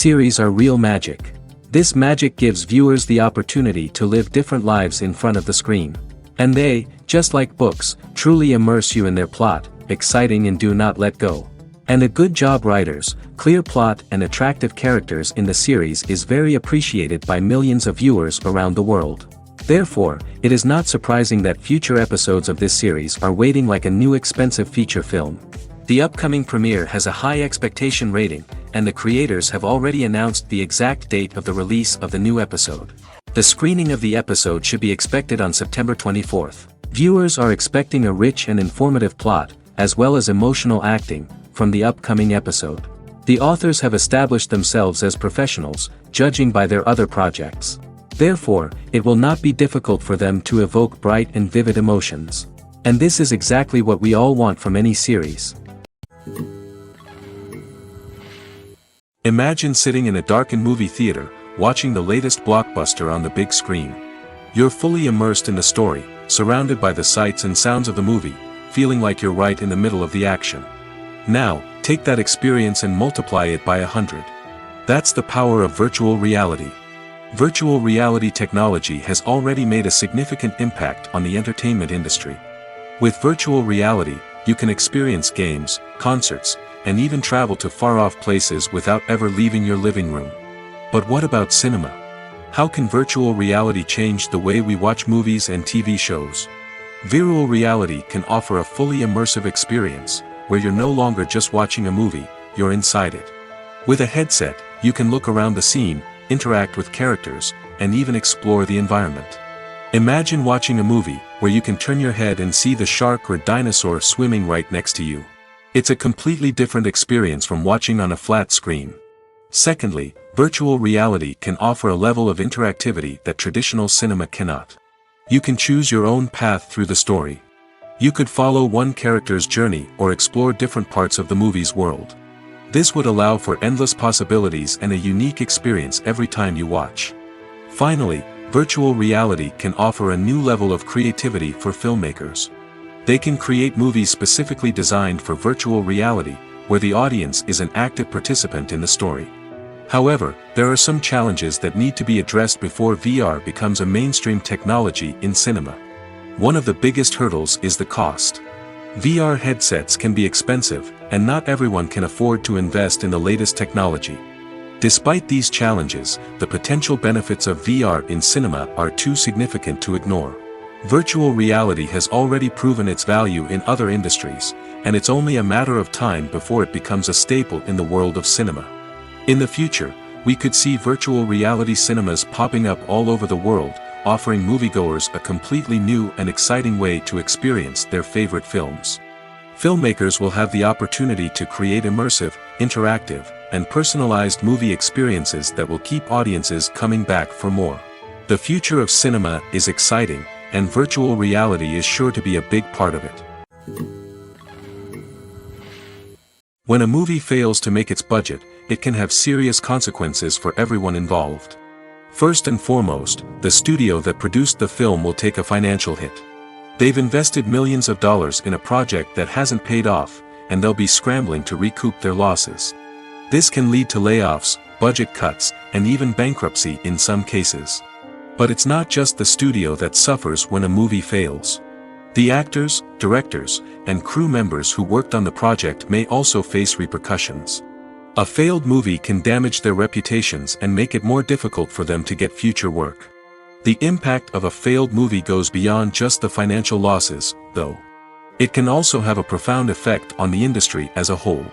Series are real magic. This magic gives viewers the opportunity to live different lives in front of the screen. And they, just like books, truly immerse you in their plot, exciting and do not let go. And a good job writers, clear plot and attractive characters in the series is very appreciated by millions of viewers around the world. Therefore, it is not surprising that future episodes of this series are waiting like a new expensive feature film. The upcoming premiere has a high expectation rating, and the creators have already announced the exact date of the release of the new episode. The screening of the episode should be expected on September 24th. Viewers are expecting a rich and informative plot, as well as emotional acting, from the upcoming episode. The authors have established themselves as professionals, judging by their other projects. Therefore, it will not be difficult for them to evoke bright and vivid emotions. And this is exactly what we all want from any series. Imagine sitting in a darkened movie theater, watching the latest blockbuster on the big screen. You're fully immersed in the story, surrounded by the sights and sounds of the movie, feeling like you're right in the middle of the action. Now, take that experience and multiply it by 100. That's the power of virtual reality. Virtual reality technology has already made a significant impact on the entertainment industry. With virtual reality, you can experience games, concerts, and even travel to far-off places without ever leaving your living room. But what about cinema? How can virtual reality change the way we watch movies and TV shows? Virtual reality can offer a fully immersive experience, where you're no longer just watching a movie, you're inside it. With a headset, you can look around the scene, interact with characters, and even explore the environment. Imagine watching a movie where you can turn your head and see the shark or dinosaur swimming right next to you. It's a completely different experience from watching on a flat screen. Secondly, virtual reality can offer a level of interactivity that traditional cinema cannot. You can choose your own path through the story. You could follow one character's journey or explore different parts of the movie's world. This would allow for endless possibilities and a unique experience every time you watch. Finally, virtual reality can offer a new level of creativity for filmmakers. They can create movies specifically designed for virtual reality, where the audience is an active participant in the story. However, there are some challenges that need to be addressed before VR becomes a mainstream technology in cinema. One of the biggest hurdles is the cost. VR headsets can be expensive, and not everyone can afford to invest in the latest technology. Despite these challenges, the potential benefits of VR in cinema are too significant to ignore. Virtual reality has already proven its value in other industries, and it's only a matter of time before it becomes a staple in the world of cinema. In the future, we could see virtual reality cinemas popping up all over the world, offering moviegoers a completely new and exciting way to experience their favorite films. Filmmakers will have the opportunity to create immersive, interactive, and personalized movie experiences that will keep audiences coming back for more. The future of cinema is exciting, and virtual reality is sure to be a big part of it. When a movie fails to make its budget, it can have serious consequences for everyone involved. First and foremost, the studio that produced the film will take a financial hit. They've invested millions of dollars in a project that hasn't paid off, and they'll be scrambling to recoup their losses. This can lead to layoffs, budget cuts, and even bankruptcy in some cases. But it's not just the studio that suffers when a movie fails. The actors, directors, and crew members who worked on the project may also face repercussions. A failed movie can damage their reputations and make it more difficult for them to get future work. The impact of a failed movie goes beyond just the financial losses, though. It can also have a profound effect on the industry as a whole.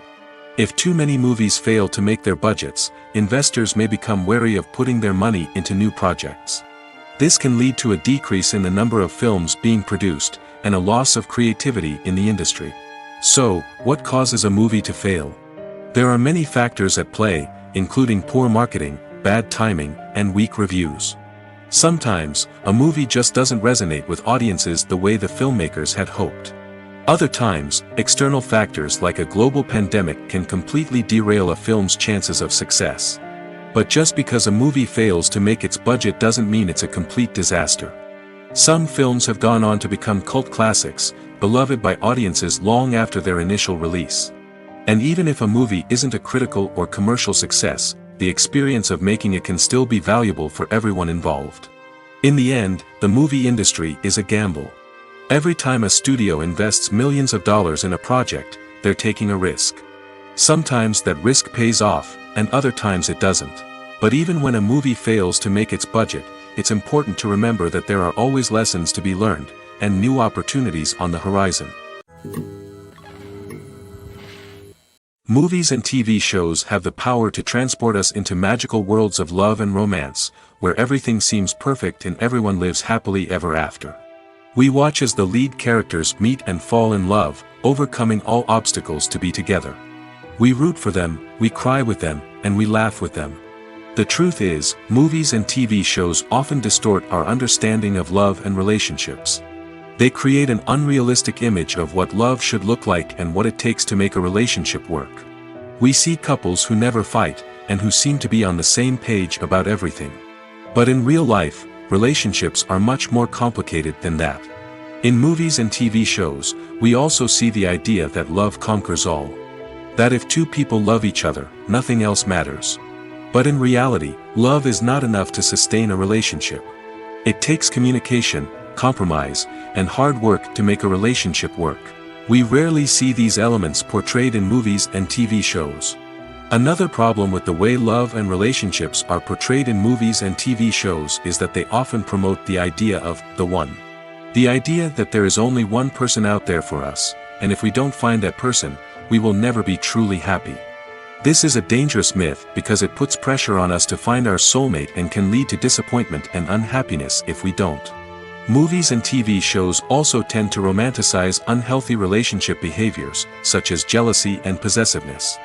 If too many movies fail to make their budgets, investors may become wary of putting their money into new projects. This can lead to a decrease in the number of films being produced, and a loss of creativity in the industry. So, what causes a movie to fail? There are many factors at play, including poor marketing, bad timing, and weak reviews. Sometimes, a movie just doesn't resonate with audiences the way the filmmakers had hoped. Other times, external factors like a global pandemic can completely derail a film's chances of success. But just because a movie fails to make its budget doesn't mean it's a complete disaster. Some films have gone on to become cult classics, beloved by audiences long after their initial release. And even if a movie isn't a critical or commercial success, the experience of making it can still be valuable for everyone involved. In the end, the movie industry is a gamble. Every time a studio invests millions of dollars in a project, they're taking a risk. Sometimes that risk pays off, and other times it doesn't. But even when a movie fails to make its budget, it's important to remember that there are always lessons to be learned, and new opportunities on the horizon. Movies and TV shows have the power to transport us into magical worlds of love and romance, where everything seems perfect and everyone lives happily ever after. We watch as the lead characters meet and fall in love, overcoming all obstacles to be together. We root for them, we cry with them, and we laugh with them. The truth is, movies and TV shows often distort our understanding of love and relationships. They create an unrealistic image of what love should look like and what it takes to make a relationship work. We see couples who never fight, and who seem to be on the same page about everything. But in real life, relationships are much more complicated than that. In movies and TV shows, we also see the idea that love conquers all. That if two people love each other, nothing else matters. But in reality, love is not enough to sustain a relationship. It takes communication, compromise, and hard work to make a relationship work. We rarely see these elements portrayed in movies and TV shows. Another problem with the way love and relationships are portrayed in movies and TV shows is that they often promote the idea of the one. The idea that there is only one person out there for us, and if we don't find that person, we will never be truly happy. This is a dangerous myth because it puts pressure on us to find our soulmate and can lead to disappointment and unhappiness if we don't. Movies and TV shows also tend to romanticize unhealthy relationship behaviors, such as jealousy and possessiveness.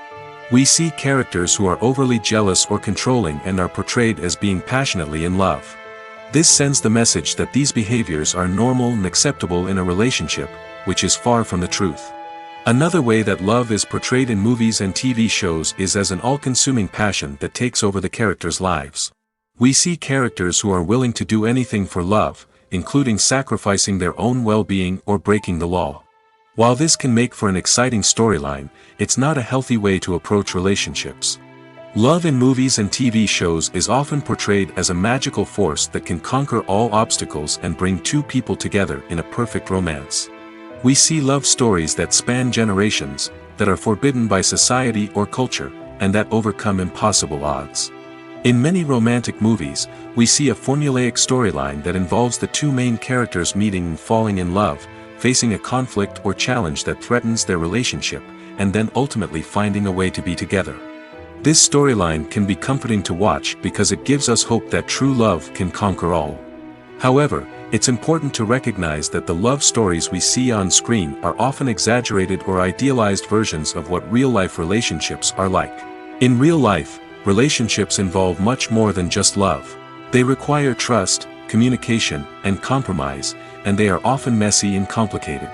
We see characters who are overly jealous or controlling and are portrayed as being passionately in love. This sends the message that these behaviors are normal and acceptable in a relationship, which is far from the truth. Another way that love is portrayed in movies and TV shows is as an all-consuming passion that takes over the characters' lives. We see characters who are willing to do anything for love, including sacrificing their own well-being or breaking the law. While this can make for an exciting storyline, it's not a healthy way to approach relationships. Love in movies and TV shows is often portrayed as a magical force that can conquer all obstacles and bring two people together in a perfect romance. We see love stories that span generations, that are forbidden by society or culture, and that overcome impossible odds. In many romantic movies, we see a formulaic storyline that involves the two main characters meeting and falling in love, facing a conflict or challenge that threatens their relationship, and then ultimately finding a way to be together. This storyline can be comforting to watch because it gives us hope that true love can conquer all. However, it's important to recognize that the love stories we see on screen are often exaggerated or idealized versions of what real-life relationships are like. In real life, relationships involve much more than just love. They require trust, communication, and compromise, and they are often messy and complicated.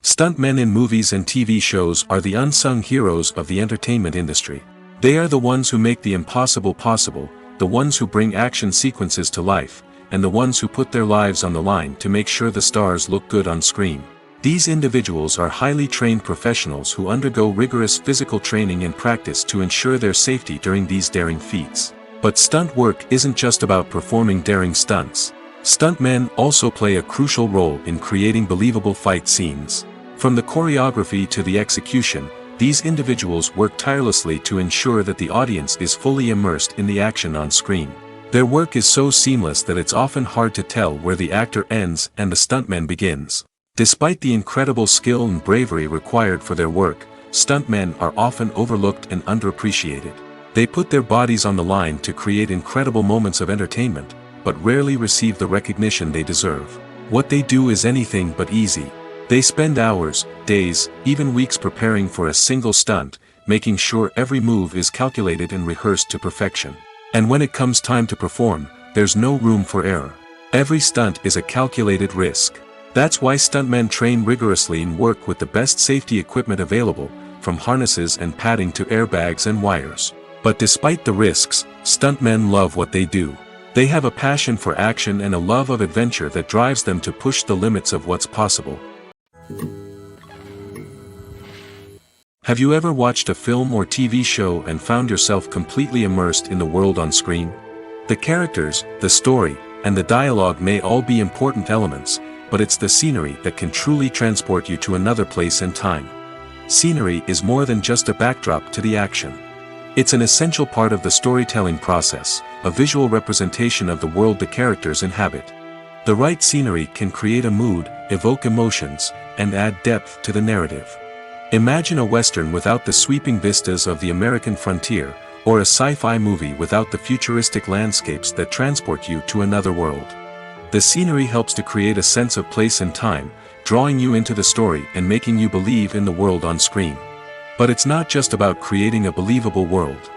Stuntmen in movies and TV shows are the unsung heroes of the entertainment industry. They are the ones who make the impossible possible, the ones who bring action sequences to life, and the ones who put their lives on the line to make sure the stars look good on screen. These individuals are highly trained professionals who undergo rigorous physical training and practice to ensure their safety during these daring feats. But stunt work isn't just about performing daring stunts. Stuntmen also play a crucial role in creating believable fight scenes. From the choreography to the execution, these individuals work tirelessly to ensure that the audience is fully immersed in the action on screen. Their work is so seamless that it's often hard to tell where the actor ends and the stuntman begins. Despite the incredible skill and bravery required for their work, stuntmen are often overlooked and underappreciated. They put their bodies on the line to create incredible moments of entertainment, but rarely receive the recognition they deserve. What they do is anything but easy. They spend hours, days, even weeks preparing for a single stunt, making sure every move is calculated and rehearsed to perfection. And when it comes time to perform, there's no room for error. Every stunt is a calculated risk. That's why stuntmen train rigorously and work with the best safety equipment available, from harnesses and padding to airbags and wires. But despite the risks, stuntmen love what they do. They have a passion for action and a love of adventure that drives them to push the limits of what's possible. Have you ever watched a film or TV show and found yourself completely immersed in the world on screen? The characters, the story, and the dialogue may all be important elements, but it's the scenery that can truly transport you to another place and time. Scenery is more than just a backdrop to the action. It's an essential part of the storytelling process, a visual representation of the world the characters inhabit. The right scenery can create a mood, evoke emotions, and add depth to the narrative. Imagine a Western without the sweeping vistas of the American frontier, or a sci-fi movie without the futuristic landscapes that transport you to another world. The scenery helps to create a sense of place and time, drawing you into the story and making you believe in the world on screen. But it's not just about creating a believable world.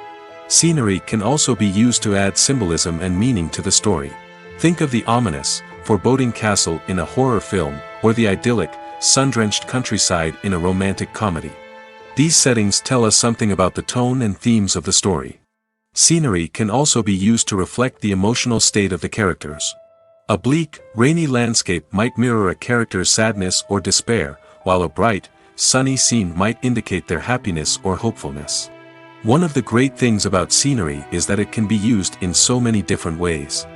Scenery can also be used to add symbolism and meaning to the story. Think of the ominous, foreboding castle in a horror film, or the idyllic, sun-drenched countryside in a romantic comedy. These settings tell us something about the tone and themes of the story. Scenery can also be used to reflect the emotional state of the characters. A bleak, rainy landscape might mirror a character's sadness or despair, while a bright, sunny scene might indicate their happiness or hopefulness. One of the great things about scenery is that it can be used in so many different ways.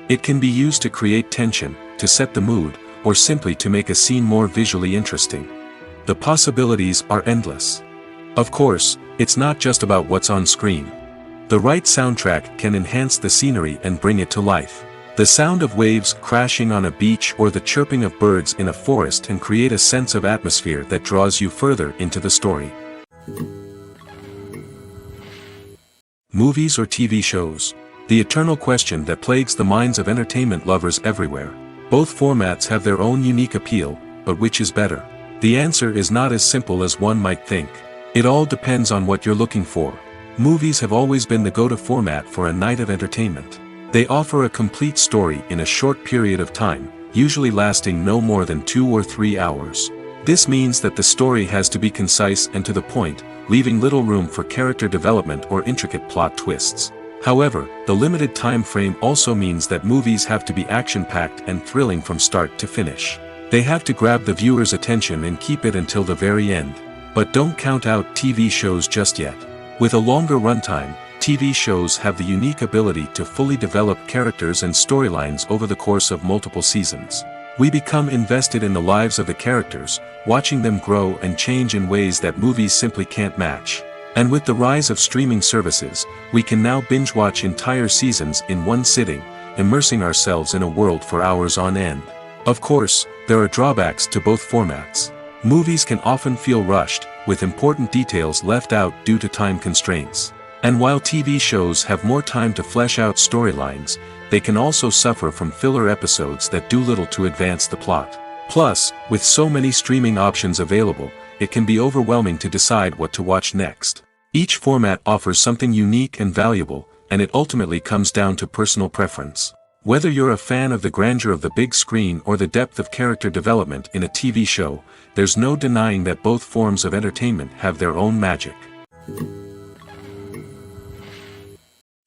It can be used to create tension, to set the mood, or simply to make a scene more visually interesting. The possibilities are endless. Of course, it's not just about what's on screen. The right soundtrack can enhance the scenery and bring it to life. The sound of waves crashing on a beach or the chirping of birds in a forest can create a sense of atmosphere that draws you further into the story. Movies or TV shows? The eternal question that plagues the minds of entertainment lovers everywhere. Both formats have their own unique appeal, but which is better? The answer is not as simple as one might think. It all depends on what you're looking for. Movies have always been the go-to format for a night of entertainment. They offer a complete story in a short period of time, usually lasting no more than 2 or 3 hours. This means that the story has to be concise and to the point, leaving little room for character development or intricate plot twists. However, the limited time frame also means that movies have to be action-packed and thrilling from start to finish. They have to grab the viewer's attention and keep it until the very end. But don't count out TV shows just yet. With a longer runtime, TV shows have the unique ability to fully develop characters and storylines over the course of multiple seasons. We become invested in the lives of the characters, watching them grow and change in ways that movies simply can't match. And with the rise of streaming services, we can now binge-watch entire seasons in one sitting, immersing ourselves in a world for hours on end. Of course, there are drawbacks to both formats. Movies can often feel rushed, with important details left out due to time constraints. And while TV shows have more time to flesh out storylines, they can also suffer from filler episodes that do little to advance the plot. Plus, with so many streaming options available, it can be overwhelming to decide what to watch next. Each format offers something unique and valuable, and it ultimately comes down to personal preference. Whether you're a fan of the grandeur of the big screen or the depth of character development in a TV show, there's no denying that both forms of entertainment have their own magic.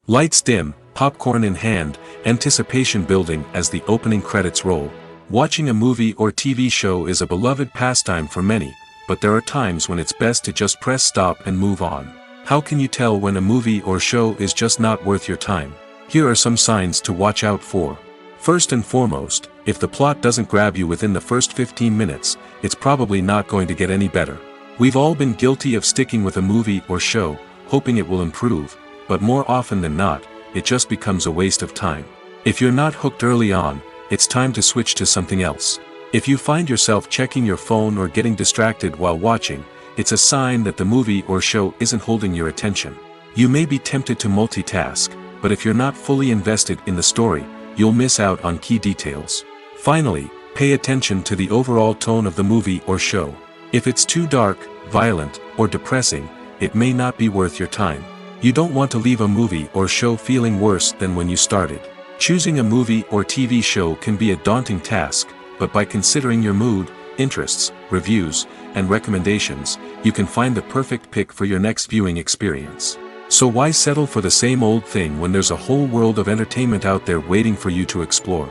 Lights dim, popcorn in hand, anticipation building as the opening credits roll. Watching a movie or TV show is a beloved pastime for many, but there are times when it's best to just press stop and move on. How can you tell when a movie or show is just not worth your time? Here are some signs to watch out for. First and foremost, if the plot doesn't grab you within the first 15 minutes, it's probably not going to get any better. We've all been guilty of sticking with a movie or show, hoping it will improve, but more often than not, it just becomes a waste of time. If you're not hooked early on, it's time to switch to something else. If you find yourself checking your phone or getting distracted while watching, it's a sign that the movie or show isn't holding your attention. You may be tempted to multitask, but if you're not fully invested in the story, you'll miss out on key details. Finally, pay attention to the overall tone of the movie or show. If it's too dark, violent, or depressing, it may not be worth your time. You don't want to leave a movie or show feeling worse than when you started. Choosing a movie or TV show can be a daunting task, but by considering your mood, interests, reviews, and recommendations, you can find the perfect pick for your next viewing experience. So why settle for the same old thing when there's a whole world of entertainment out there waiting for you to explore?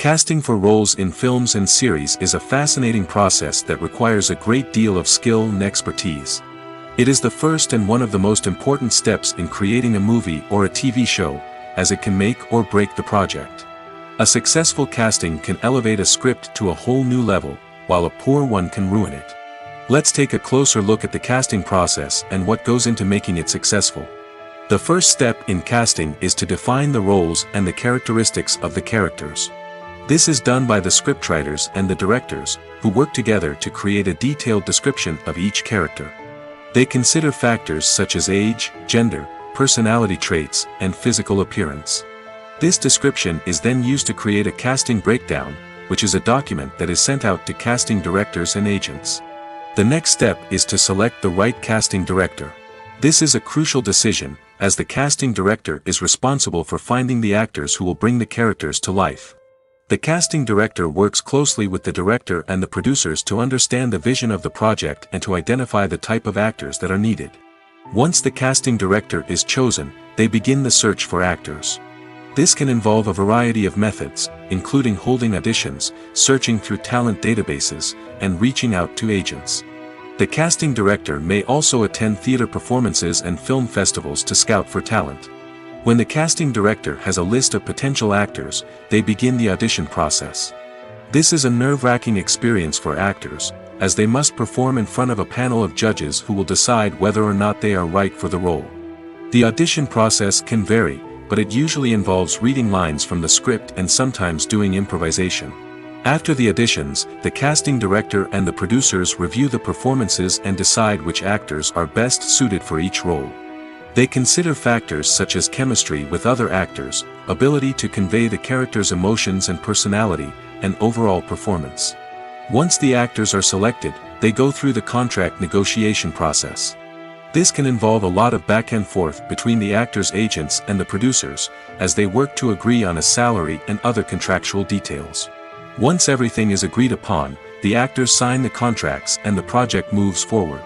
Casting for roles in films and series is a fascinating process that requires a great deal of skill and expertise. It is the first and one of the most important steps in creating a movie or a TV show, as it can make or break the project. A successful casting can elevate a script to a whole new level, while a poor one can ruin it. Let's take a closer look at the casting process and what goes into making it successful. The first step in casting is to define the roles and the characteristics of the characters. This is done by the scriptwriters and the directors, who work together to create a detailed description of each character. They consider factors such as age, gender, personality traits, and physical appearance. This description is then used to create a casting breakdown, which is a document that is sent out to casting directors and agents. The next step is to select the right casting director. This is a crucial decision, as the casting director is responsible for finding the actors who will bring the characters to life. The casting director works closely with the director and the producers to understand the vision of the project and to identify the type of actors that are needed. Once the casting director is chosen, they begin the search for actors. This can involve a variety of methods, including holding auditions, searching through talent databases, and reaching out to agents. The casting director may also attend theater performances and film festivals to scout for talent. When the casting director has a list of potential actors, they begin the audition process. This is a nerve-wracking experience for actors, as they must perform in front of a panel of judges who will decide whether or not they are right for the role. The audition process can vary, but it usually involves reading lines from the script and sometimes doing improvisation. After the auditions, the casting director and the producers review the performances and decide which actors are best suited for each role. They consider factors such as chemistry with other actors, ability to convey the character's emotions and personality, and overall performance. Once the actors are selected, they go through the contract negotiation process. This can involve a lot of back and forth between the actors' agents and the producers, as they work to agree on a salary and other contractual details. Once everything is agreed upon, the actors sign the contracts and the project moves forward.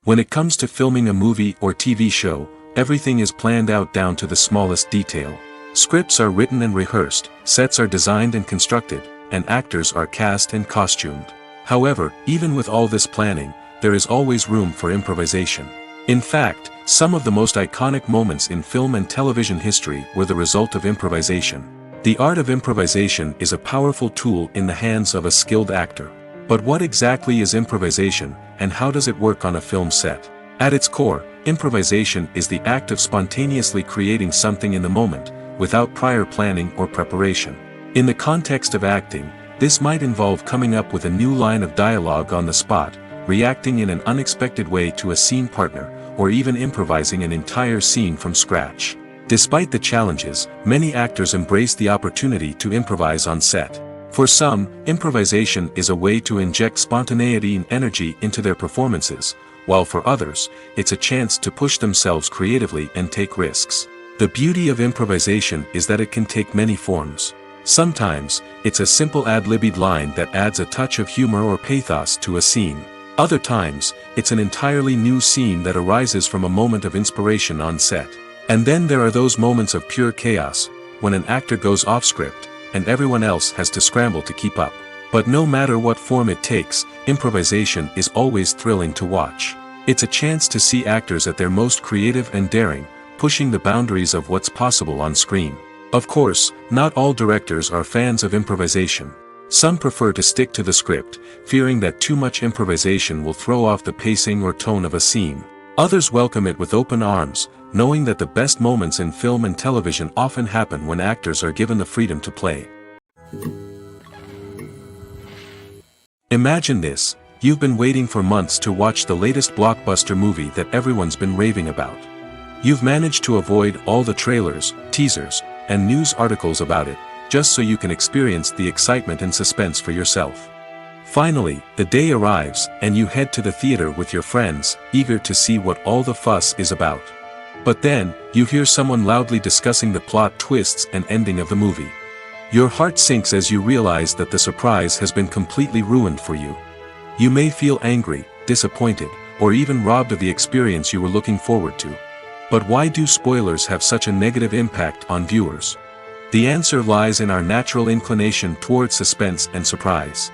When it comes to filming a movie or TV show, everything is planned out down to the smallest detail. Scripts are written and rehearsed, sets are designed and constructed, and actors are cast and costumed. However, even with all this planning, there is always room for improvisation. In fact, some of the most iconic moments in film and television history were the result of improvisation. The art of improvisation is a powerful tool in the hands of a skilled actor. But what exactly is improvisation, and how does it work on a film set? At its core, improvisation is the act of spontaneously creating something in the moment, without prior planning or preparation. In the context of acting, this might involve coming up with a new line of dialogue on the spot, reacting in an unexpected way to a scene partner, or even improvising an entire scene from scratch. Despite the challenges, many actors embrace the opportunity to improvise on set. For some, improvisation is a way to inject spontaneity and energy into their performances, while for others, it's a chance to push themselves creatively and take risks. The beauty of improvisation is that it can take many forms. Sometimes, it's a simple ad-libbed line that adds a touch of humor or pathos to a scene. Other times, it's an entirely new scene that arises from a moment of inspiration on set. And then there are those moments of pure chaos, when an actor goes off script, and everyone else has to scramble to keep up. But no matter what form it takes, improvisation is always thrilling to watch. It's a chance to see actors at their most creative and daring, pushing the boundaries of what's possible on screen. Of course, not all directors are fans of improvisation. Some prefer to stick to the script, fearing that too much improvisation will throw off the pacing or tone of a scene. Others welcome it with open arms, knowing that the best moments in film and television often happen when actors are given the freedom to play. Imagine this: you've been waiting for months to watch the latest blockbuster movie that everyone's been raving about. You've managed to avoid all the trailers, teasers, and news articles about it, just so you can experience the excitement and suspense for yourself. Finally, the day arrives, and you head to the theater with your friends, eager to see what all the fuss is about. But then, you hear someone loudly discussing the plot twists and ending of the movie. Your heart sinks as you realize that the surprise has been completely ruined for you. You may feel angry, disappointed, or even robbed of the experience you were looking forward to. But why do spoilers have such a negative impact on viewers? The answer lies in our natural inclination toward suspense and surprise.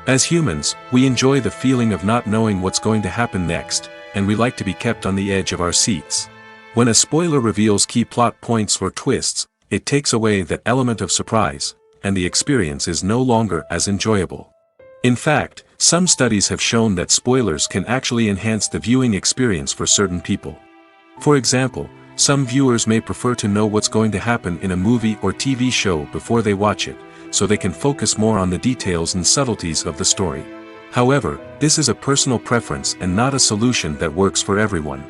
As humans, we enjoy the feeling of not knowing what's going to happen next, and we like to be kept on the edge of our seats. When a spoiler reveals key plot points or twists, it takes away that element of surprise, and the experience is no longer as enjoyable. In fact, some studies have shown that spoilers can actually enhance the viewing experience for certain people. For example, some viewers may prefer to know what's going to happen in a movie or TV show before they watch it, so they can focus more on the details and subtleties of the story. However, this is a personal preference and not a solution that works for everyone.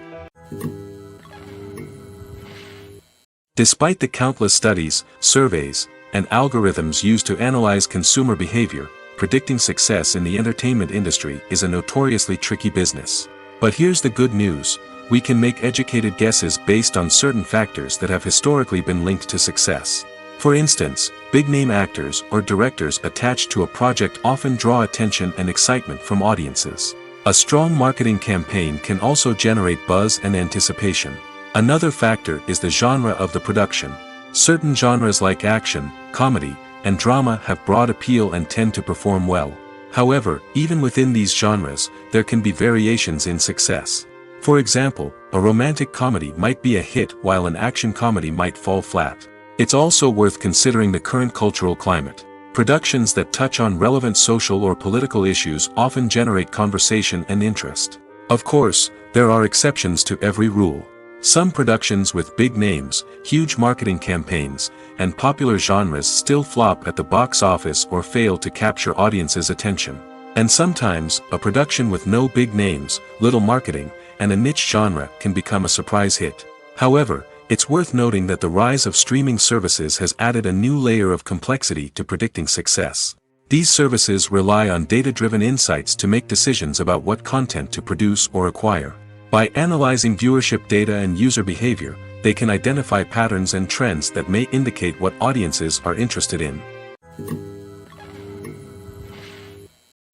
Despite the countless studies, surveys, and algorithms used to analyze consumer behavior, predicting success in the entertainment industry is a notoriously tricky business. But here's the good news: we can make educated guesses based on certain factors that have historically been linked to success. For instance, big-name actors or directors attached to a project often draw attention and excitement from audiences. A strong marketing campaign can also generate buzz and anticipation. Another factor is the genre of the production. Certain genres like action, comedy, and drama have broad appeal and tend to perform well. However, even within these genres, there can be variations in success. For example, a romantic comedy might be a hit while an action comedy might fall flat. It's also worth considering the current cultural climate. Productions that touch on relevant social or political issues often generate conversation and interest. Of course, there are exceptions to every rule. Some productions with big names, huge marketing campaigns, and popular genres still flop at the box office or fail to capture audiences' attention. And sometimes, a production with no big names, little marketing, and a niche genre can become a surprise hit. However, it's worth noting that the rise of streaming services has added a new layer of complexity to predicting success. These services rely on data-driven insights to make decisions about what content to produce or acquire. By analyzing viewership data and user behavior, they can identify patterns and trends that may indicate what audiences are interested in.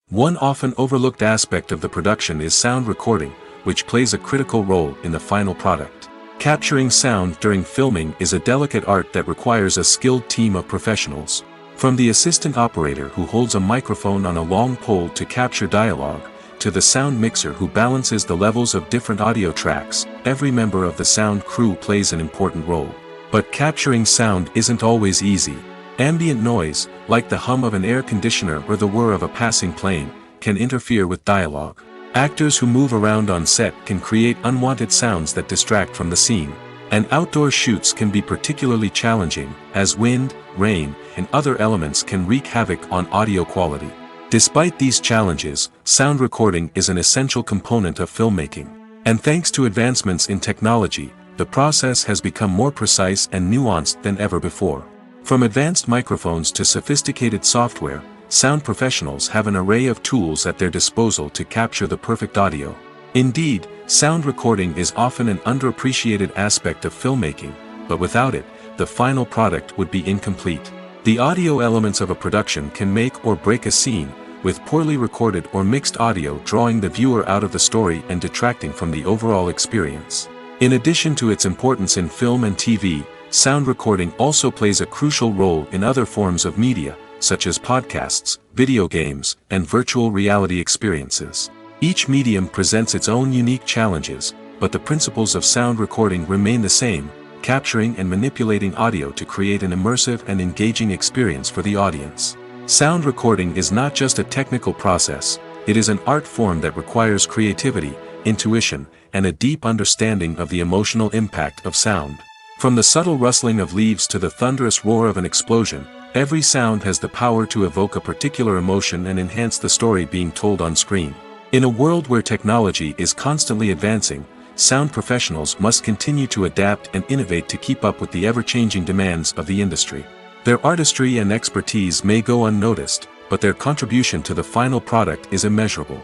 One often overlooked aspect of the production is sound recording, which plays a critical role in the final product. Capturing sound during filming is a delicate art that requires a skilled team of professionals. From the assistant operator who holds a microphone on a long pole to capture dialogue, to the sound mixer who balances the levels of different audio tracks, every member of the sound crew plays an important role. But capturing sound isn't always easy. Ambient noise, like the hum of an air conditioner or the whir of a passing plane, can interfere with dialogue. Actors who move around on set can create unwanted sounds that distract from the scene. And outdoor shoots can be particularly challenging, as wind, rain, and other elements can wreak havoc on audio quality. Despite these challenges, sound recording is an essential component of filmmaking. And thanks to advancements in technology, the process has become more precise and nuanced than ever before. From advanced microphones to sophisticated software, sound professionals have an array of tools at their disposal to capture the perfect audio. Indeed, sound recording is often an underappreciated aspect of filmmaking, but without it, the final product would be incomplete. The audio elements of a production can make or break a scene, with poorly recorded or mixed audio drawing the viewer out of the story and detracting from the overall experience. In addition to its importance in film and TV, sound recording also plays a crucial role in other forms of media, such as podcasts, video games, and virtual reality experiences. Each medium presents its own unique challenges, but the principles of sound recording remain the same: capturing and manipulating audio to create an immersive and engaging experience for the audience. Sound recording is not just a technical process, it is an art form that requires creativity, intuition, and a deep understanding of the emotional impact of sound. From the subtle rustling of leaves to the thunderous roar of an explosion, every sound has the power to evoke a particular emotion and enhance the story being told on screen. In a world where technology is constantly advancing, sound professionals must continue to adapt and innovate to keep up with the ever-changing demands of the industry. Their artistry and expertise may go unnoticed, but their contribution to the final product is immeasurable.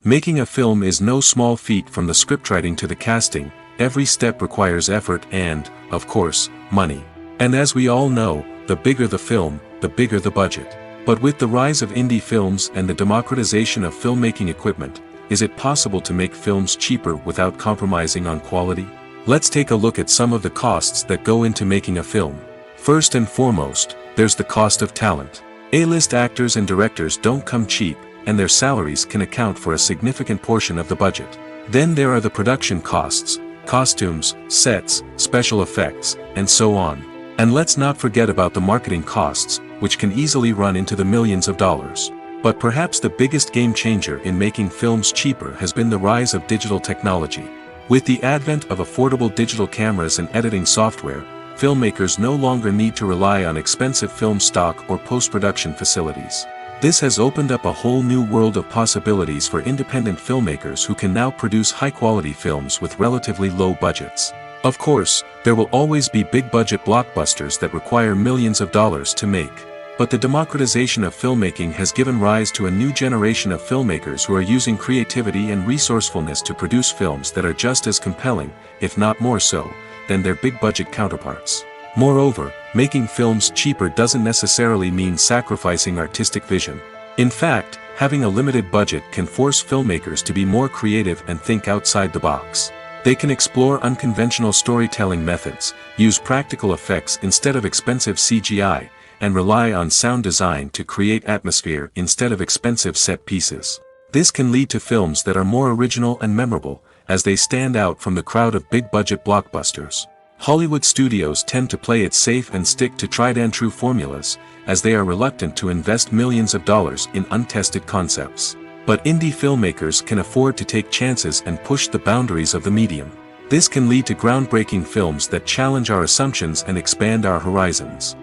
Making a film is no small feat. From the scriptwriting to the casting, every step requires effort and, of course, money. And as we all know, the bigger the film, the bigger the budget. But with the rise of indie films and the democratization of filmmaking equipment, is it possible to make films cheaper without compromising on quality? Let's take a look at some of the costs that go into making a film. First and foremost, there's the cost of talent. A-list actors and directors don't come cheap, and their salaries can account for a significant portion of the budget. Then there are the production costs, costumes, sets, special effects, and so on. And let's not forget about the marketing costs, which can easily run into the millions of dollars. But perhaps the biggest game changer in making films cheaper has been the rise of digital technology. With the advent of affordable digital cameras and editing software, filmmakers no longer need to rely on expensive film stock or post-production facilities. This has opened up a whole new world of possibilities for independent filmmakers who can now produce high-quality films with relatively low budgets. Of course, there will always be big-budget blockbusters that require millions of dollars to make. But the democratization of filmmaking has given rise to a new generation of filmmakers who are using creativity and resourcefulness to produce films that are just as compelling, if not more so, than their big-budget counterparts. Moreover, making films cheaper doesn't necessarily mean sacrificing artistic vision. In fact, having a limited budget can force filmmakers to be more creative and think outside the box. They can explore unconventional storytelling methods, use practical effects instead of expensive CGI, and rely on sound design to create atmosphere instead of expensive set pieces. This can lead to films that are more original and memorable, as they stand out from the crowd of big-budget blockbusters. Hollywood studios tend to play it safe and stick to tried-and-true formulas, as they are reluctant to invest millions of dollars in untested concepts. But indie filmmakers can afford to take chances and push the boundaries of the medium. This can lead to groundbreaking films that challenge our assumptions and expand our horizons.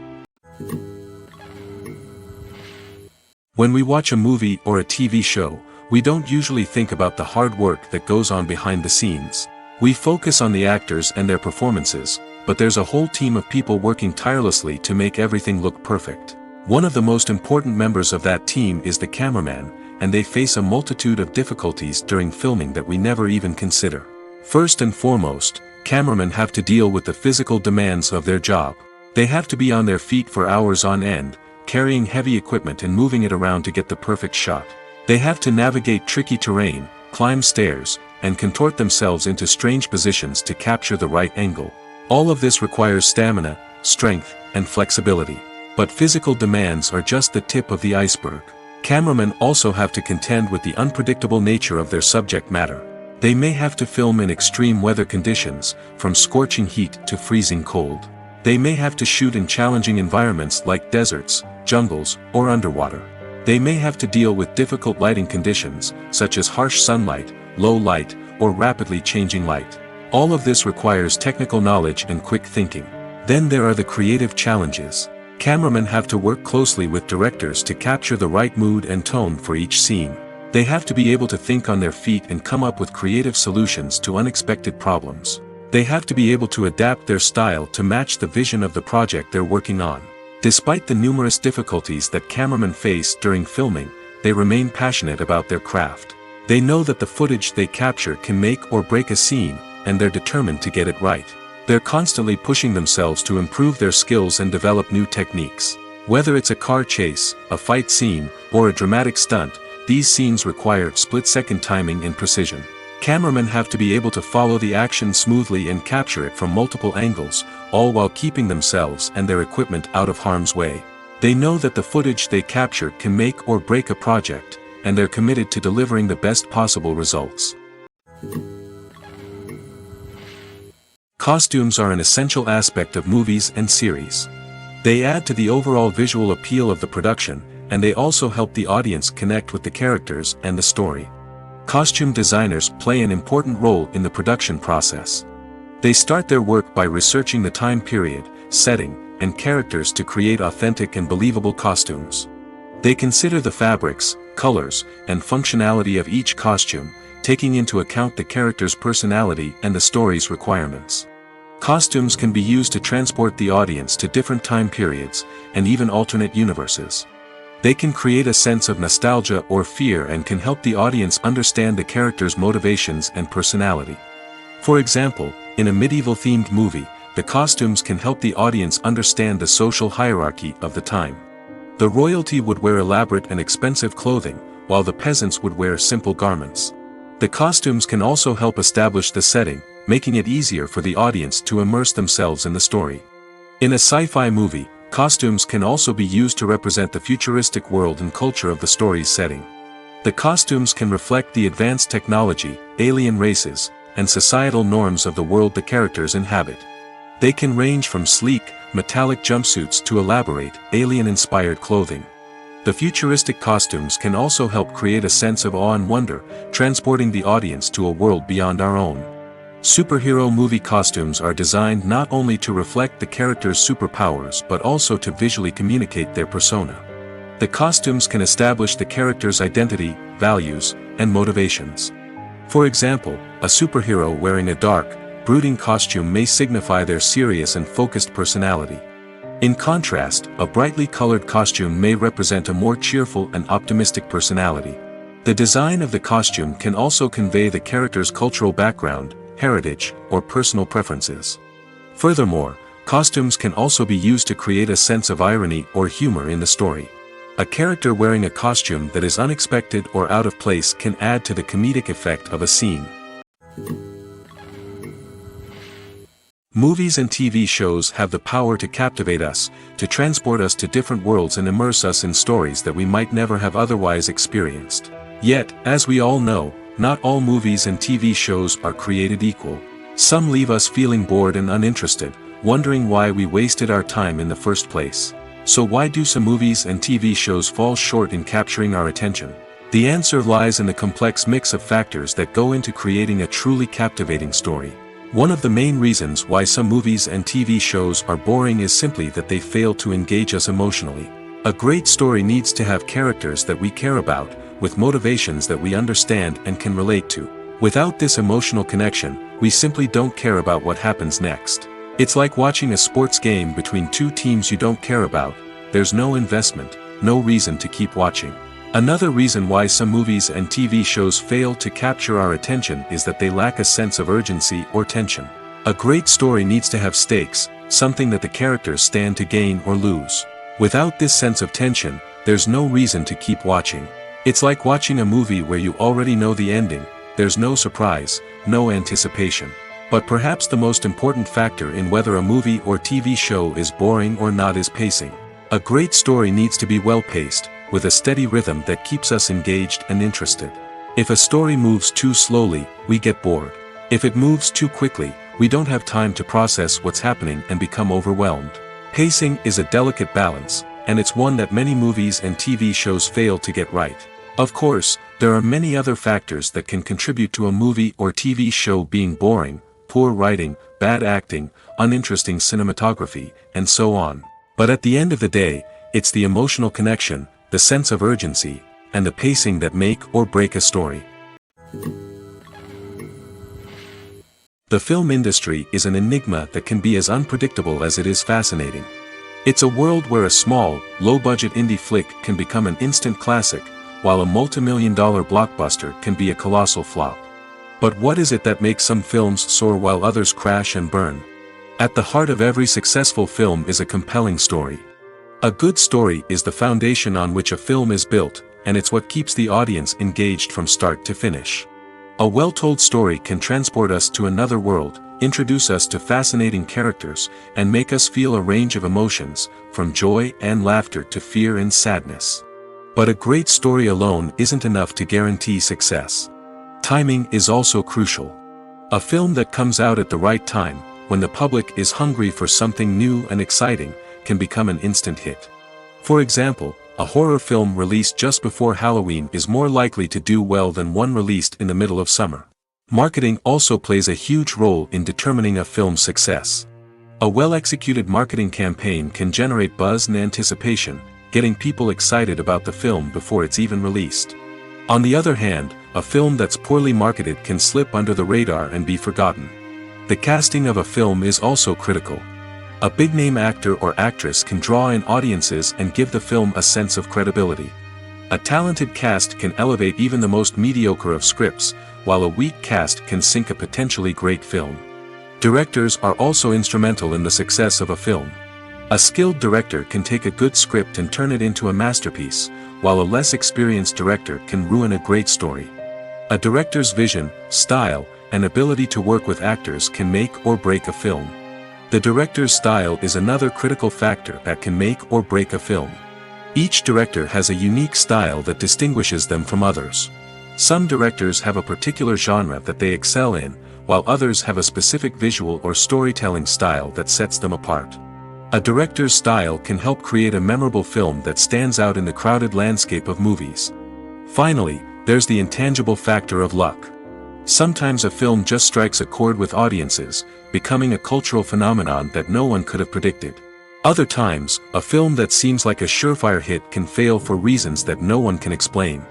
When we watch a movie or a TV show, we don't usually think about the hard work that goes on behind the scenes. We focus on the actors and their performances, but there's a whole team of people working tirelessly to make everything look perfect. One of the most important members of that team is the cameraman, and they face a multitude of difficulties during filming that we never even consider. First and foremost, cameramen have to deal with the physical demands of their job. They have to be on their feet for hours on end, carrying heavy equipment and moving it around to get the perfect shot. They have to navigate tricky terrain, climb stairs, and contort themselves into strange positions to capture the right angle. All of this requires stamina, strength, and flexibility. But physical demands are just the tip of the iceberg. Cameramen also have to contend with the unpredictable nature of their subject matter. They may have to film in extreme weather conditions, from scorching heat to freezing cold. They may have to shoot in challenging environments like deserts, jungles, or underwater. They may have to deal with difficult lighting conditions, such as harsh sunlight, low light, or rapidly changing light. All of this requires technical knowledge and quick thinking. Then there are the creative challenges. Cameramen have to work closely with directors to capture the right mood and tone for each scene. They have to be able to think on their feet and come up with creative solutions to unexpected problems. They have to be able to adapt their style to match the vision of the project they're working on. Despite the numerous difficulties that cameramen face during filming, they remain passionate about their craft. They know that the footage they capture can make or break a scene, and they're determined to get it right. They're constantly pushing themselves to improve their skills and develop new techniques. Whether it's a car chase, a fight scene, or a dramatic stunt, these scenes require split-second timing and precision. Cameramen have to be able to follow the action smoothly and capture it from multiple angles, all while keeping themselves and their equipment out of harm's way. They know that the footage they capture can make or break a project, and they're committed to delivering the best possible results. Costumes are an essential aspect of movies and series. They add to the overall visual appeal of the production, and they also help the audience connect with the characters and the story. Costume designers play an important role in the production process. They start their work by researching the time period, setting, and characters to create authentic and believable costumes. They consider the fabrics, colors, and functionality of each costume, taking into account the character's personality and the story's requirements. Costumes can be used to transport the audience to different time periods, and even alternate universes. They can create a sense of nostalgia or fear and can help the audience understand the character's motivations and personality. For example, in a medieval-themed movie, the costumes can help the audience understand the social hierarchy of the time. The royalty would wear elaborate and expensive clothing, while the peasants would wear simple garments. The costumes can also help establish the setting, making it easier for the audience to immerse themselves in the story. In a sci-fi movie, costumes can also be used to represent the futuristic world and culture of the story's setting. The costumes can reflect the advanced technology, alien races, and societal norms of the world the characters inhabit. They can range from sleek, metallic jumpsuits to elaborate, alien-inspired clothing. The futuristic costumes can also help create a sense of awe and wonder, transporting the audience to a world beyond our own. Superhero movie costumes are designed not only to reflect the character's superpowers but also to visually communicate their persona. The costumes can establish the character's identity, values, and motivations. For example, a superhero wearing a dark, brooding costume may signify their serious and focused personality. In contrast, a brightly colored costume may represent a more cheerful and optimistic personality. The design of the costume can also convey the character's cultural background, heritage, or personal preferences. Furthermore, costumes can also be used to create a sense of irony or humor in the story. A character wearing a costume that is unexpected or out of place can add to the comedic effect of a scene. Movies and TV shows have the power to captivate us, to transport us to different worlds and immerse us in stories that we might never have otherwise experienced. Yet, as we all know, not all movies and TV shows are created equal. Some leave us feeling bored and uninterested, wondering why we wasted our time in the first place. So why do some movies and TV shows fall short in capturing our attention? The answer lies in the complex mix of factors that go into creating a truly captivating story. One of the main reasons why some movies and TV shows are boring is simply that they fail to engage us emotionally. A great story needs to have characters that we care about, with motivations that we understand and can relate to. Without this emotional connection, we simply don't care about what happens next. It's like watching a sports game between two teams you don't care about. There's no investment, no reason to keep watching. Another reason why some movies and TV shows fail to capture our attention is that they lack a sense of urgency or tension. A great story needs to have stakes, something that the characters stand to gain or lose. Without this sense of tension, there's no reason to keep watching. It's like watching a movie where you already know the ending. There's no surprise, no anticipation. But perhaps the most important factor in whether a movie or TV show is boring or not is pacing. A great story needs to be well-paced, with a steady rhythm that keeps us engaged and interested. If a story moves too slowly, we get bored. If it moves too quickly, we don't have time to process what's happening and become overwhelmed. Pacing is a delicate balance, and it's one that many movies and TV shows fail to get right. Of course, there are many other factors that can contribute to a movie or TV show being boring: poor writing, bad acting, uninteresting cinematography, and so on. But at the end of the day, it's the emotional connection, the sense of urgency, and the pacing that make or break a story. The film industry is an enigma that can be as unpredictable as it is fascinating. It's a world where a small, low-budget indie flick can become an instant classic, while a multi-million-dollar blockbuster can be a colossal flop. But what is it that makes some films soar while others crash and burn? At the heart of every successful film is a compelling story. A good story is the foundation on which a film is built, and it's what keeps the audience engaged from start to finish. A well-told story can transport us to another world, introduce us to fascinating characters, and make us feel a range of emotions, from joy and laughter to fear and sadness. But a great story alone isn't enough to guarantee success. Timing is also crucial. A film that comes out at the right time, when the public is hungry for something new and exciting, can become an instant hit. For example, a horror film released just before Halloween is more likely to do well than one released in the middle of summer. Marketing also plays a huge role in determining a film's success. A well-executed marketing campaign can generate buzz and anticipation, getting people excited about the film before it's even released. On the other hand, a film that's poorly marketed can slip under the radar and be forgotten. The casting of a film is also critical. A big-name actor or actress can draw in audiences and give the film a sense of credibility. A talented cast can elevate even the most mediocre of scripts, while a weak cast can sink a potentially great film. Directors are also instrumental in the success of a film. A skilled director can take a good script and turn it into a masterpiece, while a less experienced director can ruin a great story. A director's vision, style, and ability to work with actors can make or break a film. The director's style is another critical factor that can make or break a film. Each director has a unique style that distinguishes them from others. Some directors have a particular genre that they excel in, while others have a specific visual or storytelling style that sets them apart. A director's style can help create a memorable film that stands out in the crowded landscape of movies. Finally, there's the intangible factor of luck. Sometimes a film just strikes a chord with audiences, becoming a cultural phenomenon that no one could have predicted. Other times, a film that seems like a surefire hit can fail for reasons that no one can explain.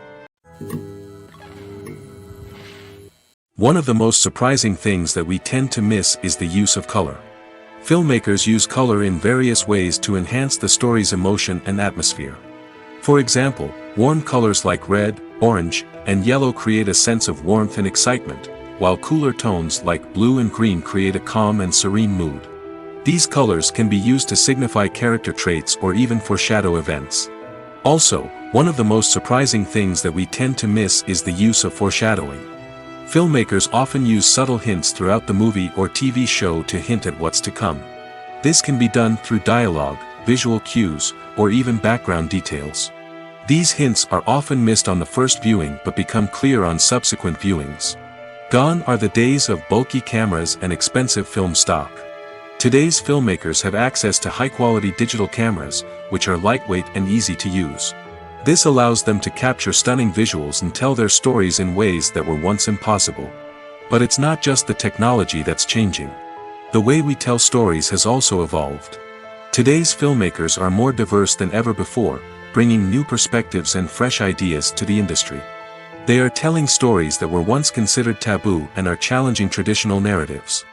One of the most surprising things that we tend to miss is the use of color. Filmmakers use color in various ways to enhance the story's emotion and atmosphere. For example, warm colors like red, orange, and yellow create a sense of warmth and excitement, while cooler tones like blue and green create a calm and serene mood. These colors can be used to signify character traits or even foreshadow events. Also, one of the most surprising things that we tend to miss is the use of foreshadowing. Filmmakers often use subtle hints throughout the movie or TV show to hint at what's to come. This can be done through dialogue, visual cues, or even background details. These hints are often missed on the first viewing but become clear on subsequent viewings. Gone are the days of bulky cameras and expensive film stock. Today's filmmakers have access to high-quality digital cameras, which are lightweight and easy to use. This allows them to capture stunning visuals and tell their stories in ways that were once impossible. But it's not just the technology that's changing. The way we tell stories has also evolved. Today's filmmakers are more diverse than ever before, bringing new perspectives and fresh ideas to the industry. They are telling stories that were once considered taboo and are challenging traditional narratives.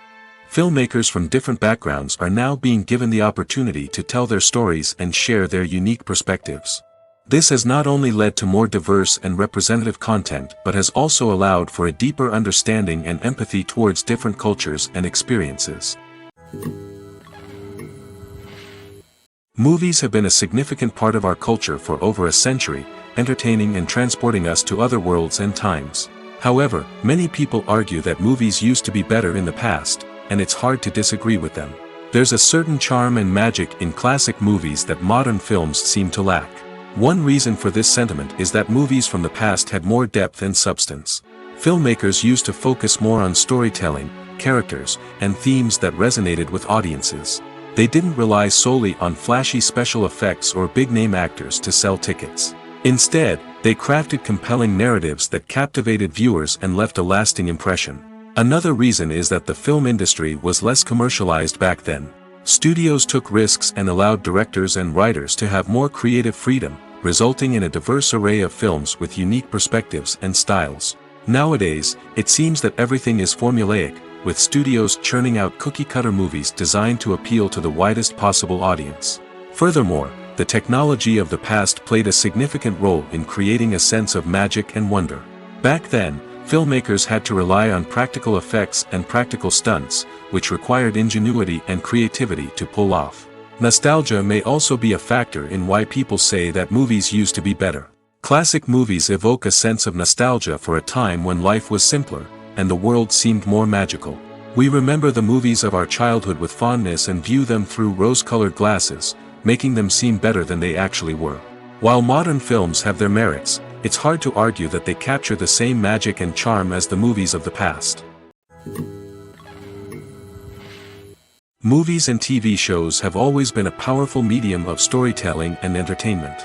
Filmmakers from different backgrounds are now being given the opportunity to tell their stories and share their unique perspectives. This has not only led to more diverse and representative content but has also allowed for a deeper understanding and empathy towards different cultures and experiences. Movies have been a significant part of our culture for over a century, entertaining and transporting us to other worlds and times. However, many people argue that movies used to be better in the past, and it's hard to disagree with them. There's a certain charm and magic in classic movies that modern films seem to lack. One reason for this sentiment is that movies from the past had more depth and substance. Filmmakers used to focus more on storytelling, characters, and themes that resonated with audiences. They didn't rely solely on flashy special effects or big-name actors to sell tickets. Instead, they crafted compelling narratives that captivated viewers and left a lasting impression. Another reason is that the film industry was less commercialized back then. Studios took risks and allowed directors and writers to have more creative freedom, resulting in a diverse array of films with unique perspectives and styles. Nowadays, it seems that everything is formulaic, with studios churning out cookie-cutter movies designed to appeal to the widest possible audience. Furthermore, the technology of the past played a significant role in creating a sense of magic and wonder. Back then, filmmakers had to rely on practical effects and practical stunts, which required ingenuity and creativity to pull off. Nostalgia may also be a factor in why people say that movies used to be better. Classic movies evoke a sense of nostalgia for a time when life was simpler, and the world seemed more magical. We remember the movies of our childhood with fondness and view them through rose-colored glasses, making them seem better than they actually were. While modern films have their merits, it's hard to argue that they capture the same magic and charm as the movies of the past. Movies and TV shows have always been a powerful medium of storytelling and entertainment.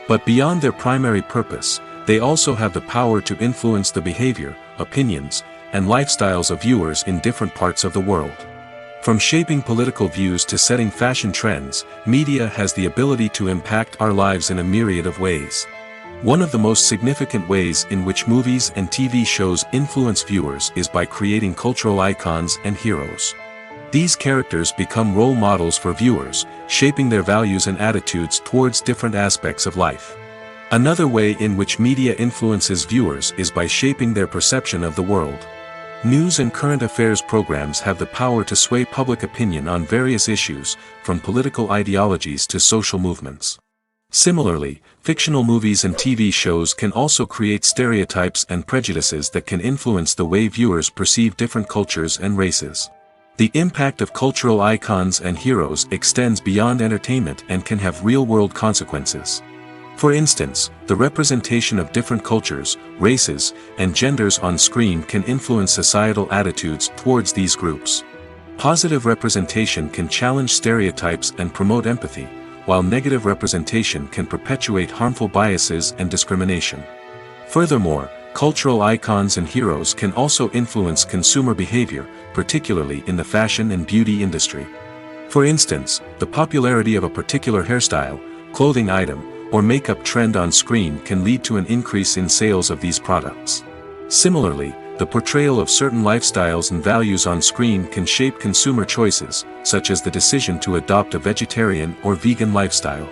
But beyond their primary purpose, they also have the power to influence the behavior, opinions, and lifestyles of viewers in different parts of the world. From shaping political views to setting fashion trends, media has the ability to impact our lives in a myriad of ways. One of the most significant ways in which movies and TV shows influence viewers is by creating cultural icons and heroes. These characters become role models for viewers, shaping their values and attitudes towards different aspects of life. Another way in which media influences viewers is by shaping their perception of the world. News and current affairs programs have the power to sway public opinion on various issues, from political ideologies to social movements. Similarly, fictional movies and TV shows can also create stereotypes and prejudices that can influence the way viewers perceive different cultures and races. The impact of cultural icons and heroes extends beyond entertainment and can have real-world consequences. For instance, the representation of different cultures, races, and genders on screen can influence societal attitudes towards these groups. Positive representation can challenge stereotypes and promote empathy, while negative representation can perpetuate harmful biases and discrimination. Furthermore, cultural icons and heroes can also influence consumer behavior, particularly in the fashion and beauty industry. For instance, the popularity of a particular hairstyle, clothing item, or makeup trend on screen can lead to an increase in sales of these products. Similarly, the portrayal of certain lifestyles and values on screen can shape consumer choices, such as the decision to adopt a vegetarian or vegan lifestyle.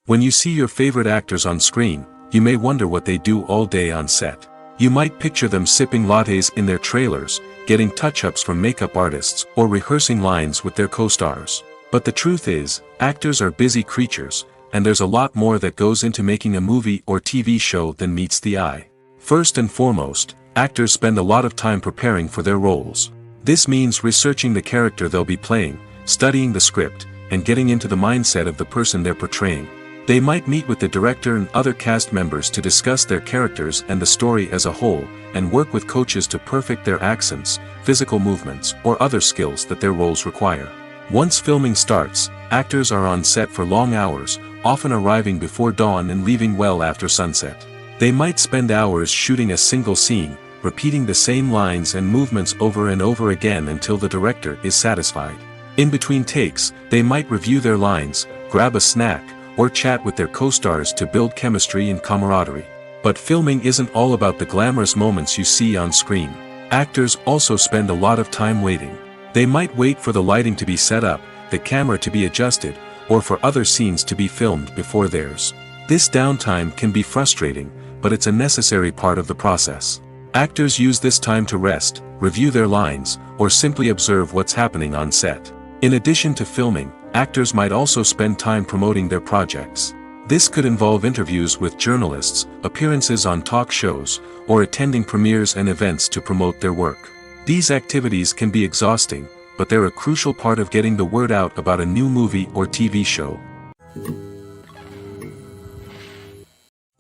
When you see your favorite actors on screen, you may wonder what they do all day on set. You might picture them sipping lattes in their trailers, getting touch-ups from makeup artists, or rehearsing lines with their co-stars. But the truth is, actors are busy creatures, and there's a lot more that goes into making a movie or TV show than meets the eye. First and foremost, actors spend a lot of time preparing for their roles. This means researching the character they'll be playing, studying the script, and getting into the mindset of the person they're portraying. They might meet with the director and other cast members to discuss their characters and the story as a whole, and work with coaches to perfect their accents, physical movements, or other skills that their roles require. Once filming starts, actors are on set for long hours, often arriving before dawn and leaving well after sunset. They might spend hours shooting a single scene, repeating the same lines and movements over and over again until the director is satisfied. In between takes, they might review their lines, grab a snack, or chat with their co-stars to build chemistry and camaraderie. But filming isn't all about the glamorous moments you see on screen. Actors also spend a lot of time waiting. They might wait for the lighting to be set up, the camera to be adjusted, or for other scenes to be filmed before theirs. This downtime can be frustrating, but it's a necessary part of the process. Actors use this time to rest, review their lines, or simply observe what's happening on set. In addition to filming, actors might also spend time promoting their projects. This could involve interviews with journalists, appearances on talk shows, or attending premieres and events to promote their work. These activities can be exhausting, but they're a crucial part of getting the word out about a new movie or TV show.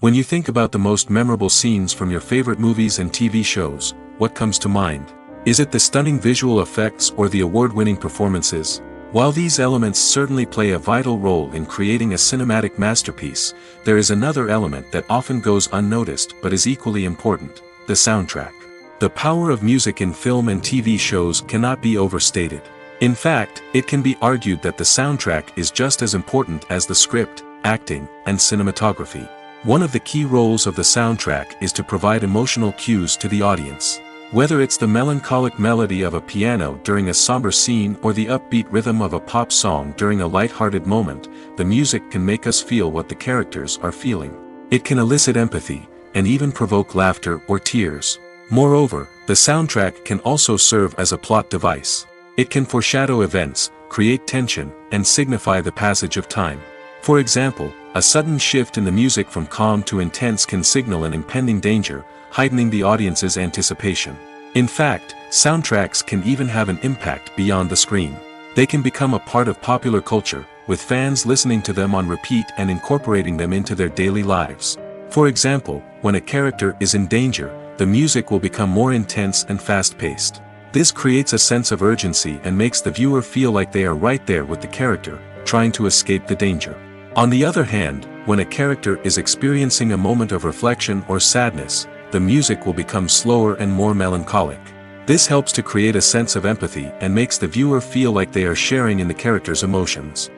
When you think about the most memorable scenes from your favorite movies and TV shows, what comes to mind? Is it the stunning visual effects or the award-winning performances? While these elements certainly play a vital role in creating a cinematic masterpiece, there is another element that often goes unnoticed but is equally important: the soundtrack. The power of music in film and TV shows cannot be overstated. In fact, it can be argued that the soundtrack is just as important as the script, acting, and cinematography. One of the key roles of the soundtrack is to provide emotional cues to the audience. Whether it's the melancholic melody of a piano during a somber scene or the upbeat rhythm of a pop song during a light-hearted moment, the music can make us feel what the characters are feeling. It can elicit empathy, and even provoke laughter or tears. Moreover, the soundtrack can also serve as a plot device. It can foreshadow events, create tension, and signify the passage of time. For example, a sudden shift in the music from calm to intense can signal an impending danger, heightening the audience's anticipation. In fact, soundtracks can even have an impact beyond the screen. They can become a part of popular culture, with fans listening to them on repeat and incorporating them into their daily lives. For example, when a character is in danger, the music will become more intense and fast-paced. This creates a sense of urgency and makes the viewer feel like they are right there with the character, trying to escape the danger. On the other hand, when a character is experiencing a moment of reflection or sadness, the music will become slower and more melancholic. This helps to create a sense of empathy and makes the viewer feel like they are sharing in the character's emotions.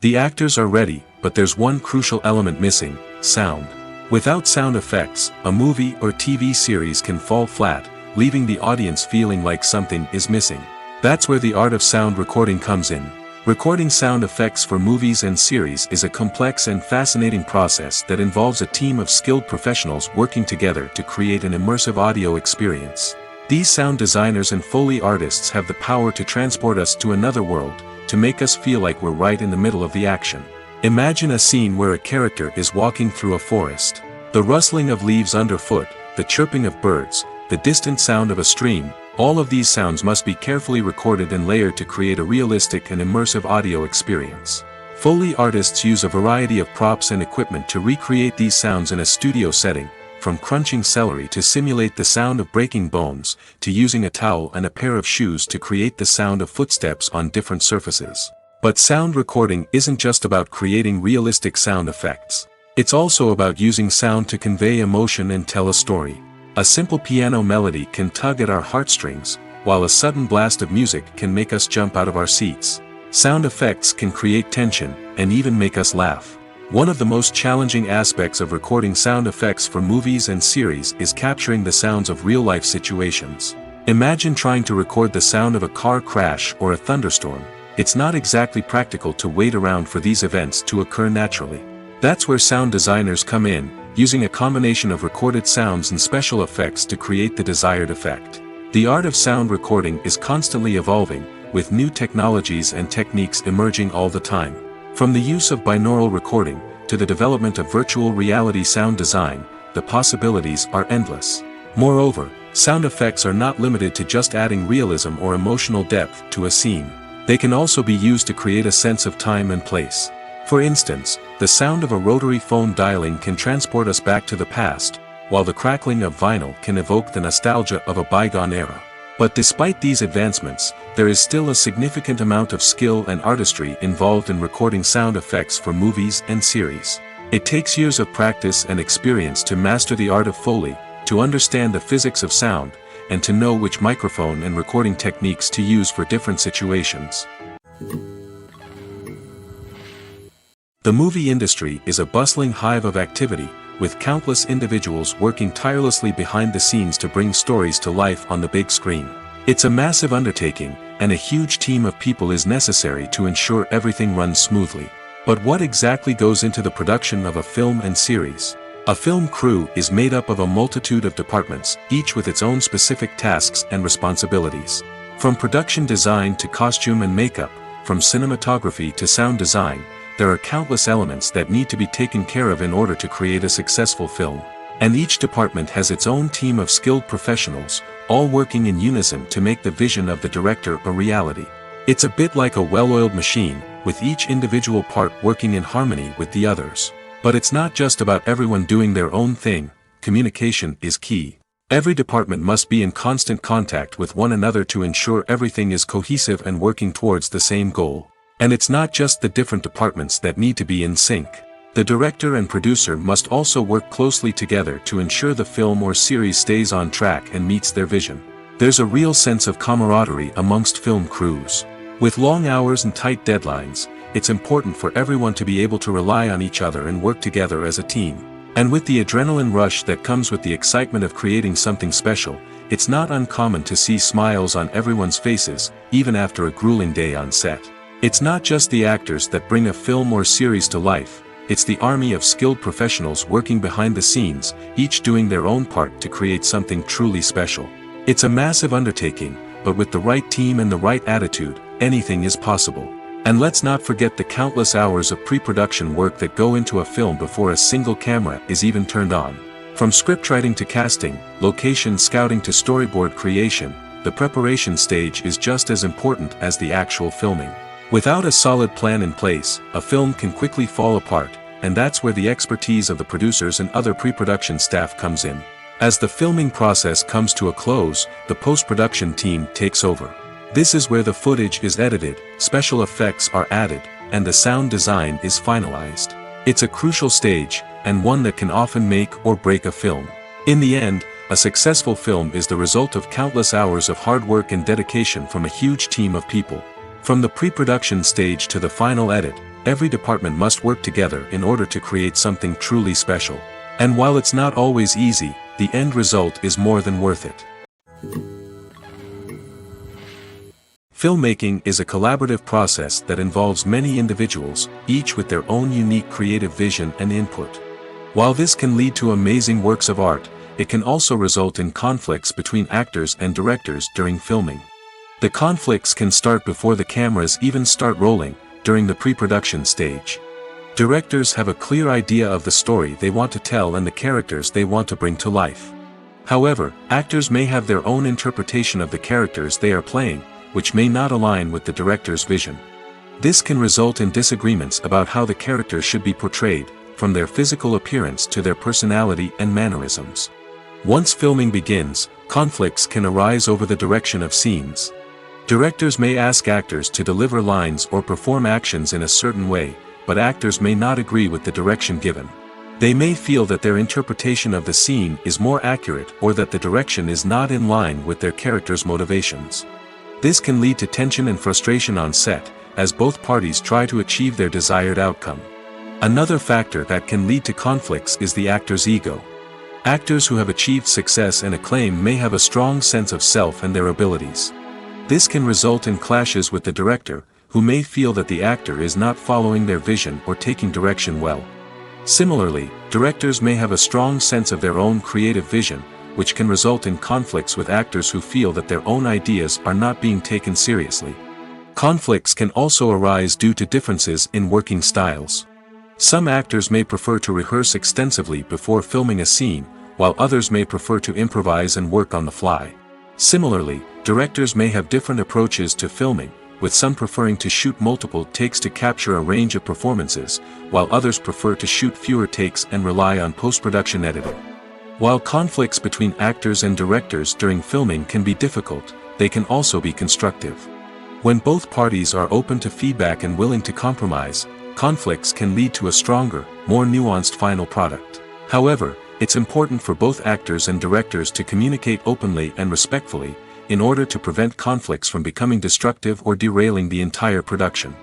The actors are ready, but there's one crucial element missing: sound. Without sound effects, a movie or TV series can fall flat, leaving the audience feeling like something is missing. That's where the art of sound recording comes in. Recording sound effects for movies and series is a complex and fascinating process that involves a team of skilled professionals working together to create an immersive audio experience. These sound designers and Foley artists have the power to transport us to another world, to make us feel like we're right in the middle of the action. Imagine a scene where a character is walking through a forest. The rustling of leaves underfoot, the chirping of birds, the distant sound of a stream, all of these sounds must be carefully recorded and layered to create a realistic and immersive audio experience. Foley artists use a variety of props and equipment to recreate these sounds in a studio setting, from crunching celery to simulate the sound of breaking bones, to using a towel and a pair of shoes to create the sound of footsteps on different surfaces. But sound recording isn't just about creating realistic sound effects. It's also about using sound to convey emotion and tell a story. A simple piano melody can tug at our heartstrings, while a sudden blast of music can make us jump out of our seats. Sound effects can create tension, and even make us laugh. One of the most challenging aspects of recording sound effects for movies and series is capturing the sounds of real-life situations. Imagine trying to record the sound of a car crash or a thunderstorm. It's not exactly practical to wait around for these events to occur naturally. That's where sound designers come in, using a combination of recorded sounds and special effects to create the desired effect. The art of sound recording is constantly evolving, with new technologies and techniques emerging all the time. From the use of binaural recording, to the development of virtual reality sound design, the possibilities are endless. Moreover, sound effects are not limited to just adding realism or emotional depth to a scene. They can also be used to create a sense of time and place. For instance, the sound of a rotary phone dialing can transport us back to the past, while the crackling of vinyl can evoke the nostalgia of a bygone era. But despite these advancements, there is still a significant amount of skill and artistry involved in recording sound effects for movies and series. It takes years of practice and experience to master the art of Foley, to understand the physics of sound, and to know which microphone and recording techniques to use for different situations. The movie industry is a bustling hive of activity, with countless individuals working tirelessly behind the scenes to bring stories to life on the big screen. It's a massive undertaking, and a huge team of people is necessary to ensure everything runs smoothly. But what exactly goes into the production of a film and series? A film crew is made up of a multitude of departments, each with its own specific tasks and responsibilities. From production design to costume and makeup, from cinematography to sound design, there are countless elements that need to be taken care of in order to create a successful film. And each department has its own team of skilled professionals, all working in unison to make the vision of the director a reality. It's a bit like a well-oiled machine, with each individual part working in harmony with the others. But it's not just about everyone doing their own thing. Communication is key. Every department must be in constant contact with one another to ensure everything is cohesive and working towards the same goal. And it's not just the different departments that need to be in sync. The director and producer must also work closely together to ensure the film or series stays on track and meets their vision. There's a real sense of camaraderie amongst film crews. With long hours and tight deadlines, it's important for everyone to be able to rely on each other and work together as a team. And with the adrenaline rush that comes with the excitement of creating something special, it's not uncommon to see smiles on everyone's faces, even after a grueling day on set. It's not just the actors that bring a film or series to life, it's the army of skilled professionals working behind the scenes, each doing their own part to create something truly special. It's a massive undertaking, but with the right team and the right attitude, anything is possible. And let's not forget the countless hours of pre-production work that go into a film before a single camera is even turned on. From scriptwriting to casting, location scouting to storyboard creation, the preparation stage is just as important as the actual filming. Without a solid plan in place, a film can quickly fall apart, and that's where the expertise of the producers and other pre-production staff comes in. As the filming process comes to a close, the post-production team takes over. This is where the footage is edited, special effects are added, and the sound design is finalized. It's a crucial stage, and one that can often make or break a film. In the end, a successful film is the result of countless hours of hard work and dedication from a huge team of people. From the pre-production stage to the final edit, every department must work together in order to create something truly special. And while it's not always easy, the end result is more than worth it. Filmmaking is a collaborative process that involves many individuals, each with their own unique creative vision and input. While this can lead to amazing works of art, it can also result in conflicts between actors and directors during filming. The conflicts can start before the cameras even start rolling, during the pre-production stage. Directors have a clear idea of the story they want to tell and the characters they want to bring to life. However, actors may have their own interpretation of the characters they are playing, which may not align with the director's vision. This can result in disagreements about how the characters should be portrayed, from their physical appearance to their personality and mannerisms. Once filming begins, conflicts can arise over the direction of scenes. Directors may ask actors to deliver lines or perform actions in a certain way, but actors may not agree with the direction given. They may feel that their interpretation of the scene is more accurate or that the direction is not in line with their character's motivations. This can lead to tension and frustration on set, as both parties try to achieve their desired outcome. Another factor that can lead to conflicts is the actor's ego. Actors who have achieved success and acclaim may have a strong sense of self and their abilities. This can result in clashes with the director, who may feel that the actor is not following their vision or taking direction well. Similarly, directors may have a strong sense of their own creative vision, which can result in conflicts with actors who feel that their own ideas are not being taken seriously. Conflicts can also arise due to differences in working styles. Some actors may prefer to rehearse extensively before filming a scene, while others may prefer to improvise and work on the fly. Similarly, directors may have different approaches to filming, with some preferring to shoot multiple takes to capture a range of performances, while others prefer to shoot fewer takes and rely on post-production editing. While conflicts between actors and directors during filming can be difficult, they can also be constructive. When both parties are open to feedback and willing to compromise, conflicts can lead to a stronger, more nuanced final product. However, it's important for both actors and directors to communicate openly and respectfully, in order to prevent conflicts from becoming destructive or derailing the entire production.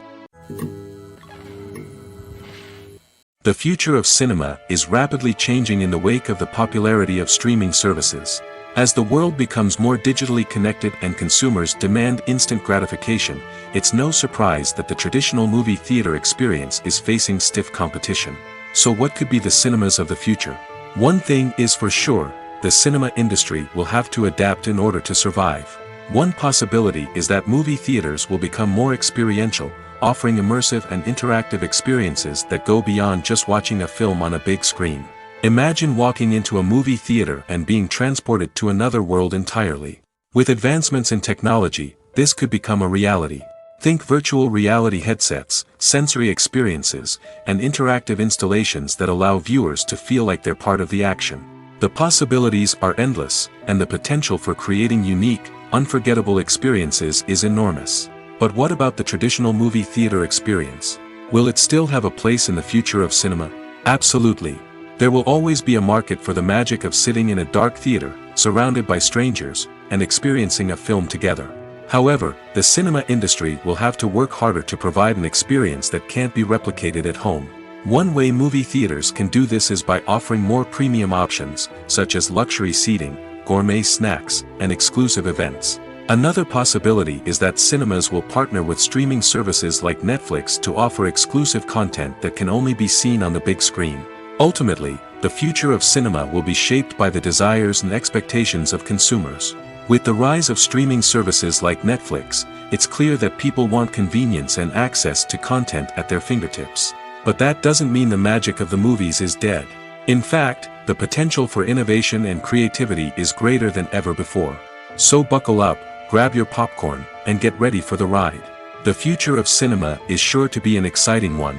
The future of cinema is rapidly changing in the wake of the popularity of streaming services. As the world becomes more digitally connected and consumers demand instant gratification, it's no surprise that the traditional movie theater experience is facing stiff competition. So what could be the cinemas of the future? One thing is for sure, the cinema industry will have to adapt in order to survive. One possibility is that movie theaters will become more experiential, offering immersive and interactive experiences that go beyond just watching a film on a big screen. Imagine walking into a movie theater and being transported to another world entirely. With advancements in technology, this could become a reality. Think virtual reality headsets, sensory experiences, and interactive installations that allow viewers to feel like they're part of the action. The possibilities are endless, and the potential for creating unique, unforgettable experiences is enormous. But what about the traditional movie theater experience? Will it still have a place in the future of cinema? Absolutely. There will always be a market for the magic of sitting in a dark theater, surrounded by strangers, and experiencing a film together. However, the cinema industry will have to work harder to provide an experience that can't be replicated at home. One way movie theaters can do this is by offering more premium options, such as luxury seating, gourmet snacks, and exclusive events. Another possibility is that cinemas will partner with streaming services like Netflix to offer exclusive content that can only be seen on the big screen. Ultimately, the future of cinema will be shaped by the desires and expectations of consumers. With the rise of streaming services like Netflix, it's clear that people want convenience and access to content at their fingertips. But that doesn't mean the magic of the movies is dead. In fact, the potential for innovation and creativity is greater than ever before. So buckle up, grab your popcorn, and get ready for the ride. The future of cinema is sure to be an exciting one.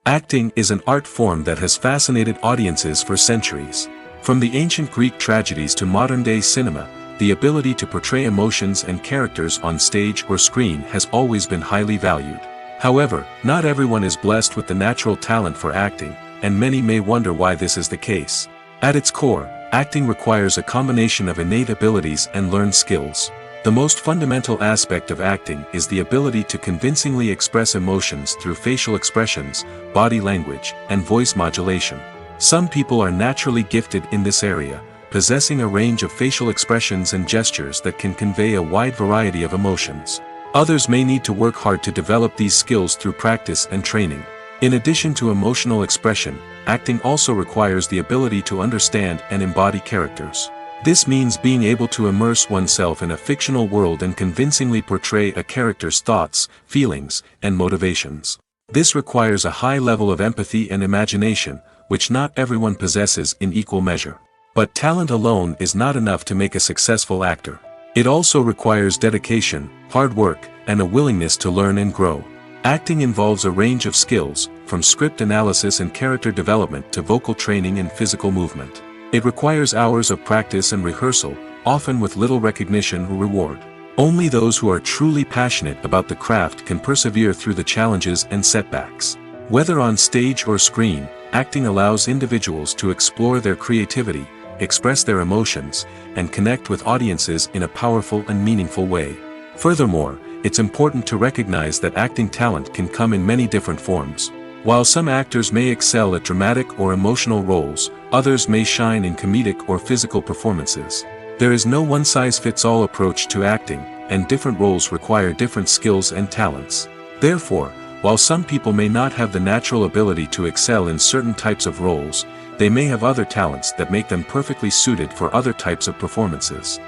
Acting is an art form that has fascinated audiences for centuries. From the ancient Greek tragedies to modern-day cinema, the ability to portray emotions and characters on stage or screen has always been highly valued. However, not everyone is blessed with the natural talent for acting, and many may wonder why this is the case. At its core, acting requires a combination of innate abilities and learned skills. The most fundamental aspect of acting is the ability to convincingly express emotions through facial expressions, body language, and voice modulation. Some people are naturally gifted in this area, possessing a range of facial expressions and gestures that can convey a wide variety of emotions. Others may need to work hard to develop these skills through practice and training. In addition to emotional expression, acting also requires the ability to understand and embody characters. This means being able to immerse oneself in a fictional world and convincingly portray a character's thoughts, feelings, and motivations. This requires a high level of empathy and imagination, which not everyone possesses in equal measure. But talent alone is not enough to make a successful actor. It also requires dedication, hard work, and a willingness to learn and grow. Acting involves a range of skills, from script analysis and character development to vocal training and physical movement. It requires hours of practice and rehearsal, often with little recognition or reward. Only those who are truly passionate about the craft can persevere through the challenges and setbacks. Whether on stage or screen, acting allows individuals to explore their creativity, express their emotions, and connect with audiences in a powerful and meaningful way. Furthermore, it's important to recognize that acting talent can come in many different forms. While some actors may excel at dramatic or emotional roles, others may shine in comedic or physical performances. There is no one-size-fits-all approach to acting, and different roles require different skills and talents. Therefore, while some people may not have the natural ability to excel in certain types of roles, they may have other talents that make them perfectly suited for other types of performances.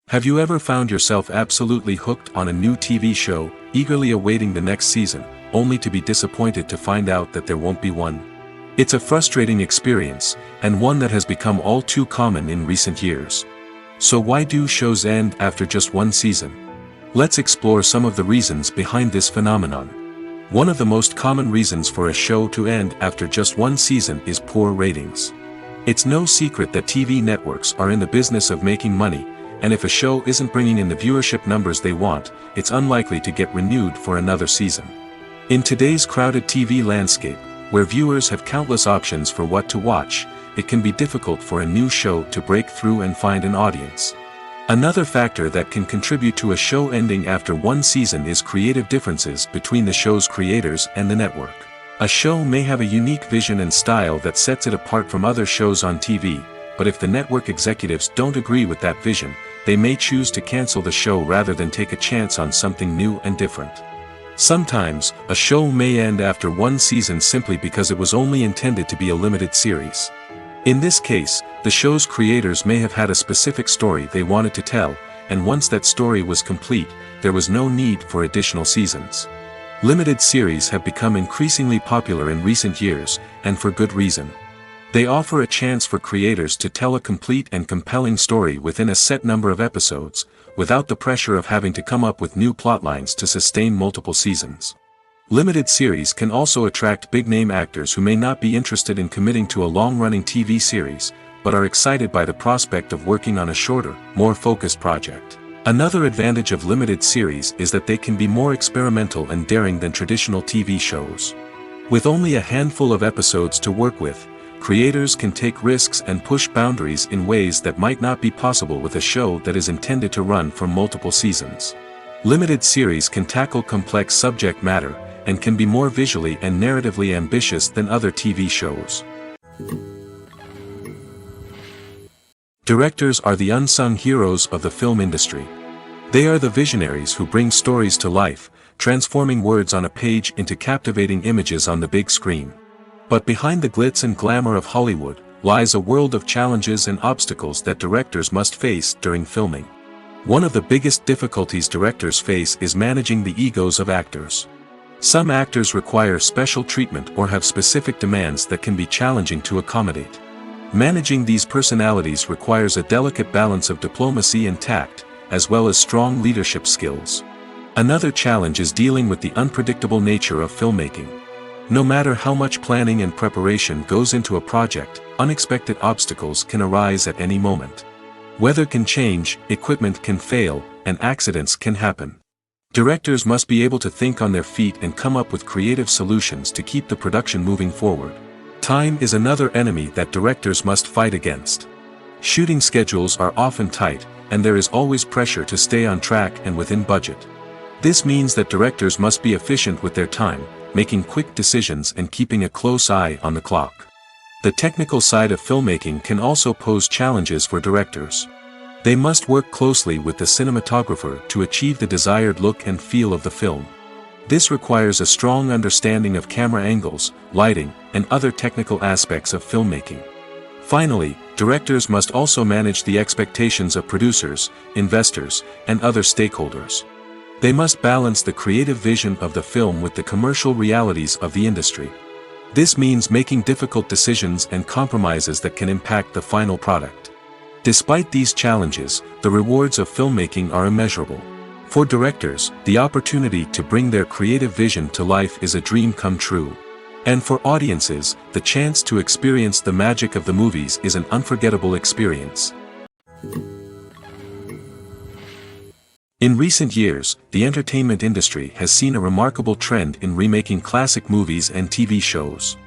Have you ever found yourself absolutely hooked on a new TV show, eagerly awaiting the next season, only to be disappointed to find out that there won't be one? It's a frustrating experience, and one that has become all too common in recent years. So why do shows end after just one season? Let's explore some of the reasons behind this phenomenon. One of the most common reasons for a show to end after just one season is poor ratings. It's no secret that TV networks are in the business of making money, and if a show isn't bringing in the viewership numbers they want, it's unlikely to get renewed for another season. In today's crowded TV landscape, where viewers have countless options for what to watch, it can be difficult for a new show to break through and find an audience. Another factor that can contribute to a show ending after one season is creative differences between the show's creators and the network. A show may have a unique vision and style that sets it apart from other shows on TV, but if the network executives don't agree with that vision, they may choose to cancel the show rather than take a chance on something new and different. Sometimes, a show may end after one season simply because it was only intended to be a limited series. In this case, the show's creators may have had a specific story they wanted to tell, and once that story was complete, there was no need for additional seasons. Limited series have become increasingly popular in recent years, and for good reason. They offer a chance for creators to tell a complete and compelling story within a set number of episodes, without the pressure of having to come up with new plotlines to sustain multiple seasons. Limited series can also attract big-name actors who may not be interested in committing to a long-running TV series, but are excited by the prospect of working on a shorter, more focused project. Another advantage of limited series is that they can be more experimental and daring than traditional TV shows. With only a handful of episodes to work with, creators can take risks and push boundaries in ways that might not be possible with a show that is intended to run for multiple seasons. Limited series can tackle complex subject matter, and can be more visually and narratively ambitious than other TV shows. Directors are the unsung heroes of the film industry. They are the visionaries who bring stories to life, transforming words on a page into captivating images on the big screen. But behind the glitz and glamour of Hollywood, lies a world of challenges and obstacles that directors must face during filming. One of the biggest difficulties directors face is managing the egos of actors. Some actors require special treatment or have specific demands that can be challenging to accommodate. Managing these personalities requires a delicate balance of diplomacy and tact, as well as strong leadership skills. Another challenge is dealing with the unpredictable nature of filmmaking. No matter how much planning and preparation goes into a project, unexpected obstacles can arise at any moment. Weather can change, equipment can fail, and accidents can happen. Directors must be able to think on their feet and come up with creative solutions to keep the production moving forward. Time is another enemy that directors must fight against. Shooting schedules are often tight, and there is always pressure to stay on track and within budget. This means that directors must be efficient with their time, making quick decisions and keeping a close eye on the clock. The technical side of filmmaking can also pose challenges for directors. They must work closely with the cinematographer to achieve the desired look and feel of the film. This requires a strong understanding of camera angles, lighting, and other technical aspects of filmmaking. Finally, directors must also manage the expectations of producers, investors, and other stakeholders. They must balance the creative vision of the film with the commercial realities of the industry. This means making difficult decisions and compromises that can impact the final product. Despite these challenges, the rewards of filmmaking are immeasurable. For directors, the opportunity to bring their creative vision to life is a dream come true. And for audiences, the chance to experience the magic of the movies is an unforgettable experience. In recent years, the entertainment industry has seen a remarkable trend in remaking classic movies and TV shows.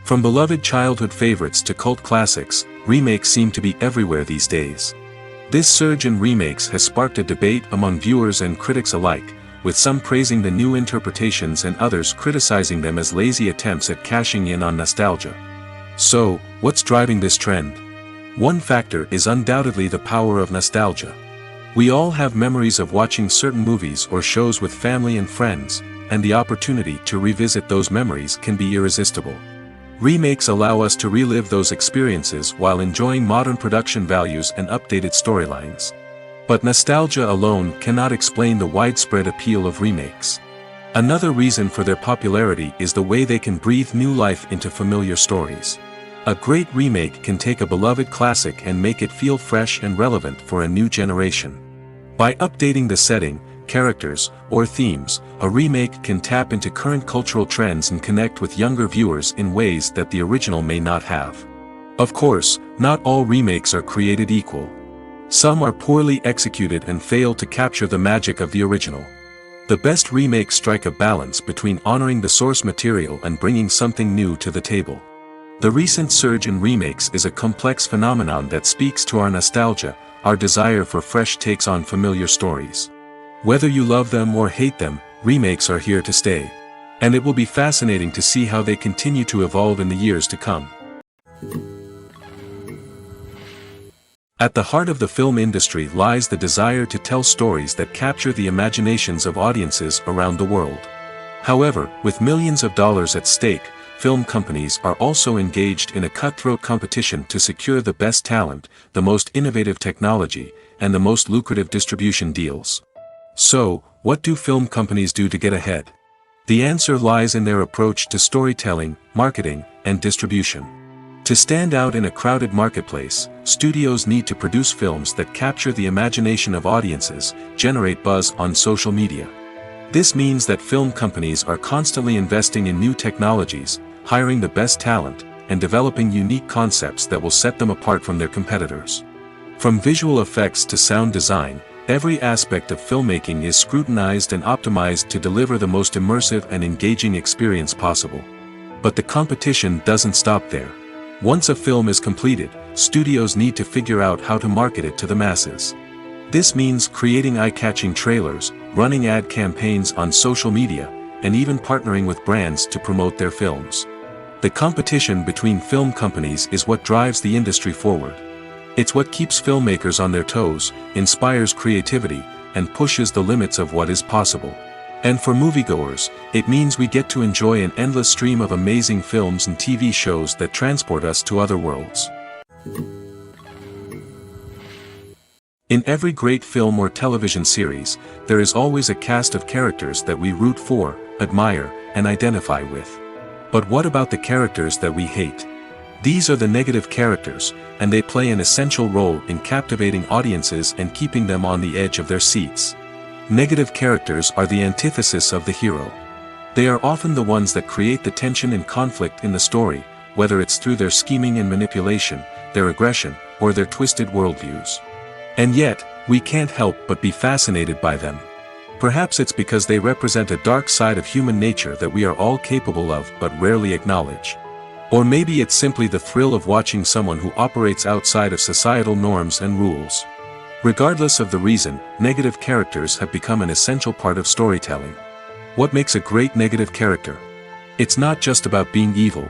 From beloved childhood favorites to cult classics, remakes seem to be everywhere these days. This surge in remakes has sparked a debate among viewers and critics alike, with some praising the new interpretations and others criticizing them as lazy attempts at cashing in on nostalgia. So, what's driving this trend? One factor is undoubtedly the power of nostalgia. We all have memories of watching certain movies or shows with family and friends, and the opportunity to revisit those memories can be irresistible. Remakes allow us to relive those experiences while enjoying modern production values and updated storylines. But nostalgia alone cannot explain the widespread appeal of remakes. Another reason for their popularity is the way they can breathe new life into familiar stories. A great remake can take a beloved classic and make it feel fresh and relevant for a new generation. By updating the setting, characters, or themes, a remake can tap into current cultural trends and connect with younger viewers in ways that the original may not have. Of course, not all remakes are created equal. Some are poorly executed and fail to capture the magic of the original. The best remakes strike a balance between honoring the source material and bringing something new to the table. The recent surge in remakes is a complex phenomenon that speaks to our nostalgia, our desire for fresh takes on familiar stories. Whether you love them or hate them, remakes are here to stay. And it will be fascinating to see how they continue to evolve in the years to come. At the heart of the film industry lies the desire to tell stories that capture the imaginations of audiences around the world. However, with millions of dollars at stake, film companies are also engaged in a cutthroat competition to secure the best talent, the most innovative technology, and the most lucrative distribution deals. So, what do film companies do to get ahead? The answer lies in their approach to storytelling, marketing, and distribution. To stand out in a crowded marketplace, studios need to produce films that capture the imagination of audiences, generate buzz on social media. This means that film companies are constantly investing in new technologies, hiring the best talent, and developing unique concepts that will set them apart from their competitors. From visual effects to sound design, every aspect of filmmaking is scrutinized and optimized to deliver the most immersive and engaging experience possible. But the competition doesn't stop there. Once a film is completed, studios need to figure out how to market it to the masses. This means creating eye-catching trailers, running ad campaigns on social media, and even partnering with brands to promote their films. The competition between film companies is what drives the industry forward. It's what keeps filmmakers on their toes, inspires creativity, and pushes the limits of what is possible. And for moviegoers, it means we get to enjoy an endless stream of amazing films and TV shows that transport us to other worlds. In every great film or television series, there is always a cast of characters that we root for, admire, and identify with. But what about the characters that we hate? These are the negative characters, and they play an essential role in captivating audiences and keeping them on the edge of their seats. Negative characters are the antithesis of the hero. They are often the ones that create the tension and conflict in the story, whether it's through their scheming and manipulation, their aggression, or their twisted worldviews. And yet, we can't help but be fascinated by them. Perhaps it's because they represent a dark side of human nature that we are all capable of but rarely acknowledge. Or maybe it's simply the thrill of watching someone who operates outside of societal norms and rules. Regardless of the reason, negative characters have become an essential part of storytelling. What makes a great negative character? It's not just about being evil.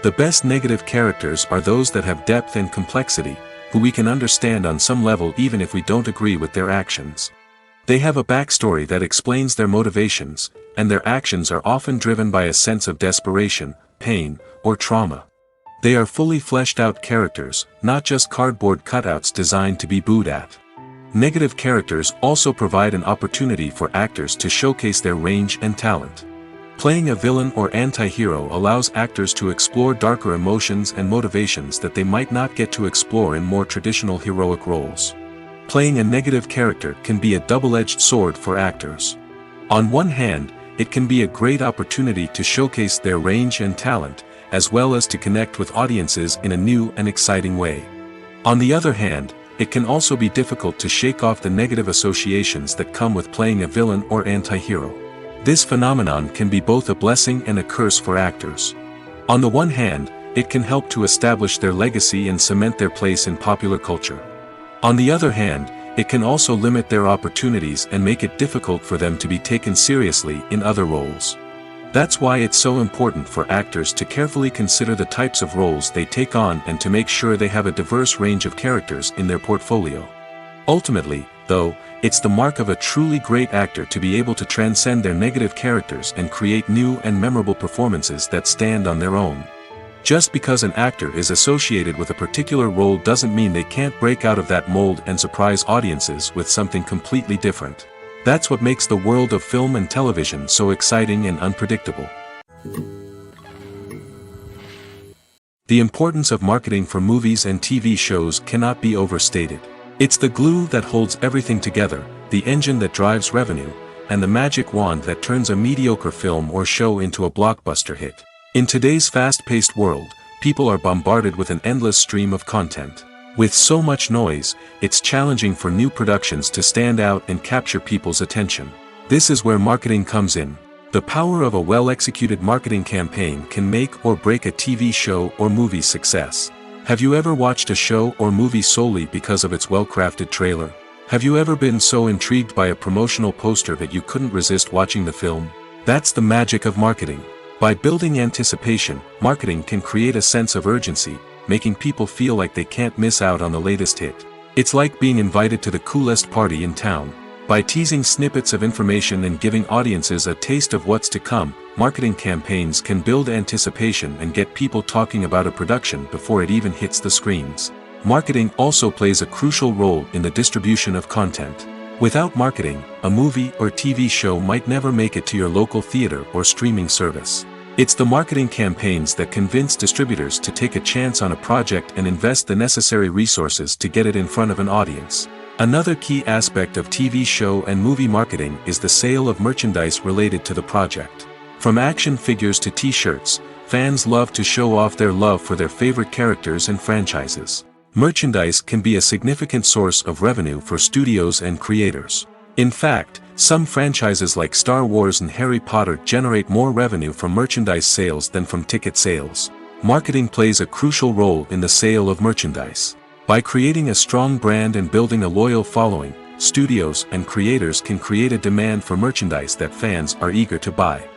The best negative characters are those that have depth and complexity, who we can understand on some level even if we don't agree with their actions. They have a backstory that explains their motivations, and their actions are often driven by a sense of desperation, pain, or trauma. They are fully fleshed out characters, not just cardboard cutouts designed to be booed at. Negative characters also provide an opportunity for actors to showcase their range and talent. Playing a villain or anti-hero allows actors to explore darker emotions and motivations that they might not get to explore in more traditional heroic roles. Playing a negative character can be a double-edged sword for actors. On one hand, it can be a great opportunity to showcase their range and talent, as well as to connect with audiences in a new and exciting way. On the other hand, it can also be difficult to shake off the negative associations that come with playing a villain or anti-hero. This phenomenon can be both a blessing and a curse for actors. On the one hand, it can help to establish their legacy and cement their place in popular culture. On the other hand, it can also limit their opportunities and make it difficult for them to be taken seriously in other roles. That's why it's so important for actors to carefully consider the types of roles they take on and to make sure they have a diverse range of characters in their portfolio. Ultimately, though, it's the mark of a truly great actor to be able to transcend their negative characters and create new and memorable performances that stand on their own. Just because an actor is associated with a particular role doesn't mean they can't break out of that mold and surprise audiences with something completely different. That's what makes the world of film and television so exciting and unpredictable. The importance of marketing for movies and TV shows cannot be overstated. It's the glue that holds everything together, the engine that drives revenue, and the magic wand that turns a mediocre film or show into a blockbuster hit. In today's fast-paced world, people are bombarded with an endless stream of content. With so much noise, it's challenging for new productions to stand out and capture people's attention. This is where marketing comes in. The power of a well-executed marketing campaign can make or break a TV show or movie's success. Have you ever watched a show or movie solely because of its well-crafted trailer? Have you ever been so intrigued by a promotional poster that you couldn't resist watching the film? That's the magic of marketing. By building anticipation, marketing can create a sense of urgency, making people feel like they can't miss out on the latest hit. It's like being invited to the coolest party in town. By teasing snippets of information and giving audiences a taste of what's to come, marketing campaigns can build anticipation and get people talking about a production before it even hits the screens. Marketing also plays a crucial role in the distribution of content. Without marketing, a movie or TV show might never make it to your local theater or streaming service. It's the marketing campaigns that convince distributors to take a chance on a project and invest the necessary resources to get it in front of an audience. Another key aspect of TV show and movie marketing is the sale of merchandise related to the project. From action figures to t-shirts, fans love to show off their love for their favorite characters and franchises. Merchandise can be a significant source of revenue for studios and creators. In fact, some franchises like Star Wars and Harry Potter generate more revenue from merchandise sales than from ticket sales. Marketing plays a crucial role in the sale of merchandise. By creating a strong brand and building a loyal following, studios and creators can create a demand for merchandise that fans are eager to buy.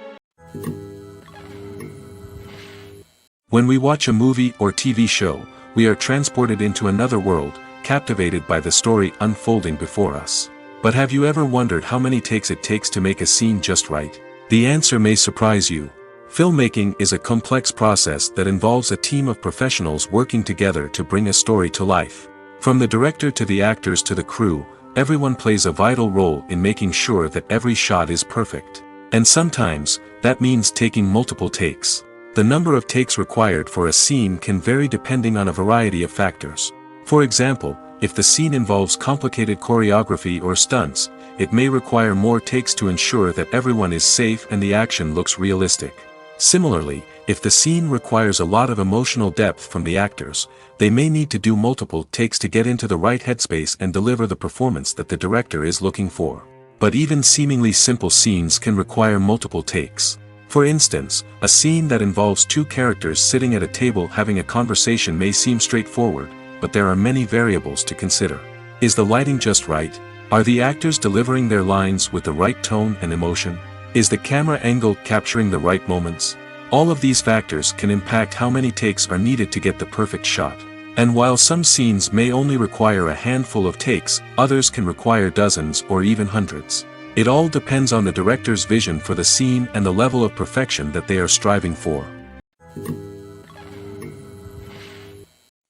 When we watch a movie or TV show, we are transported into another world, captivated by the story unfolding before us. But have you ever wondered how many takes it takes to make a scene just right? The answer may surprise you. Filmmaking is a complex process that involves a team of professionals working together to bring a story to life. From the director to the actors to the crew, everyone plays a vital role in making sure that every shot is perfect. And sometimes, that means taking multiple takes. The number of takes required for a scene can vary depending on a variety of factors. For example, if the scene involves complicated choreography or stunts, it may require more takes to ensure that everyone is safe and the action looks realistic. Similarly, if the scene requires a lot of emotional depth from the actors, they may need to do multiple takes to get into the right headspace and deliver the performance that the director is looking for. But even seemingly simple scenes can require multiple takes. For instance, a scene that involves two characters sitting at a table having a conversation may seem straightforward, but there are many variables to consider. Is the lighting just right? Are the actors delivering their lines with the right tone and emotion? Is the camera angle capturing the right moments? All of these factors can impact how many takes are needed to get the perfect shot. And while some scenes may only require a handful of takes, others can require dozens or even hundreds. It all depends on the director's vision for the scene and the level of perfection that they are striving for.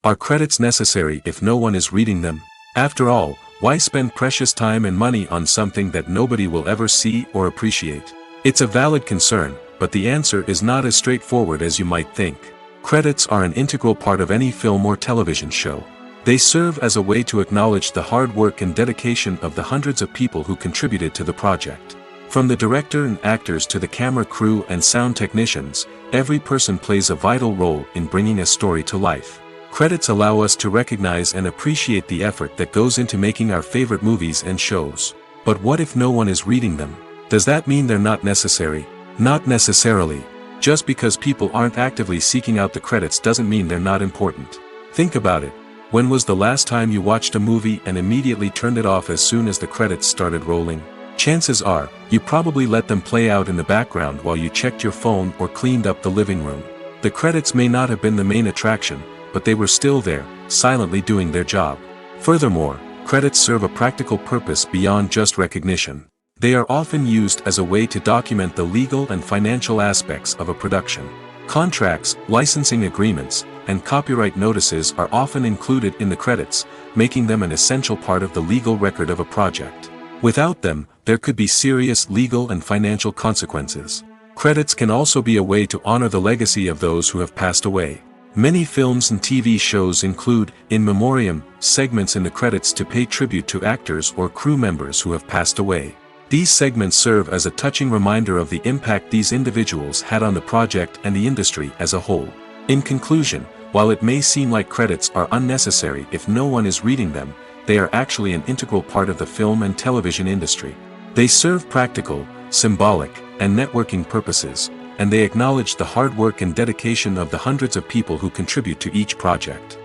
Are credits necessary if no one is reading them? After all, why spend precious time and money on something that nobody will ever see or appreciate? It's a valid concern, but the answer is not as straightforward as you might think. Credits are an integral part of any film or television show. They serve as a way to acknowledge the hard work and dedication of the hundreds of people who contributed to the project. From the director and actors to the camera crew and sound technicians, every person plays a vital role in bringing a story to life. Credits allow us to recognize and appreciate the effort that goes into making our favorite movies and shows. But what if no one is reading them? Does that mean they're not necessary? Not necessarily. Just because people aren't actively seeking out the credits doesn't mean they're not important. Think about it. When was the last time you watched a movie and immediately turned it off as soon as the credits started rolling? Chances are, you probably let them play out in the background while you checked your phone or cleaned up the living room. The credits may not have been the main attraction, but they were still there, silently doing their job. Furthermore, credits serve a practical purpose beyond just recognition. They are often used as a way to document the legal and financial aspects of a production. Contracts, licensing agreements, and copyright notices are often included in the credits, making them an essential part of the legal record of a project. Without them, there could be serious legal and financial consequences. Credits can also be a way to honor the legacy of those who have passed away. Many films and TV shows include, in memoriam, segments in the credits to pay tribute to actors or crew members who have passed away. These segments serve as a touching reminder of the impact these individuals had on the project and the industry as a whole. In conclusion, while it may seem like credits are unnecessary if no one is reading them, they are actually an integral part of the film and television industry. They serve practical, symbolic, and networking purposes, and they acknowledge the hard work and dedication of the hundreds of people who contribute to each project.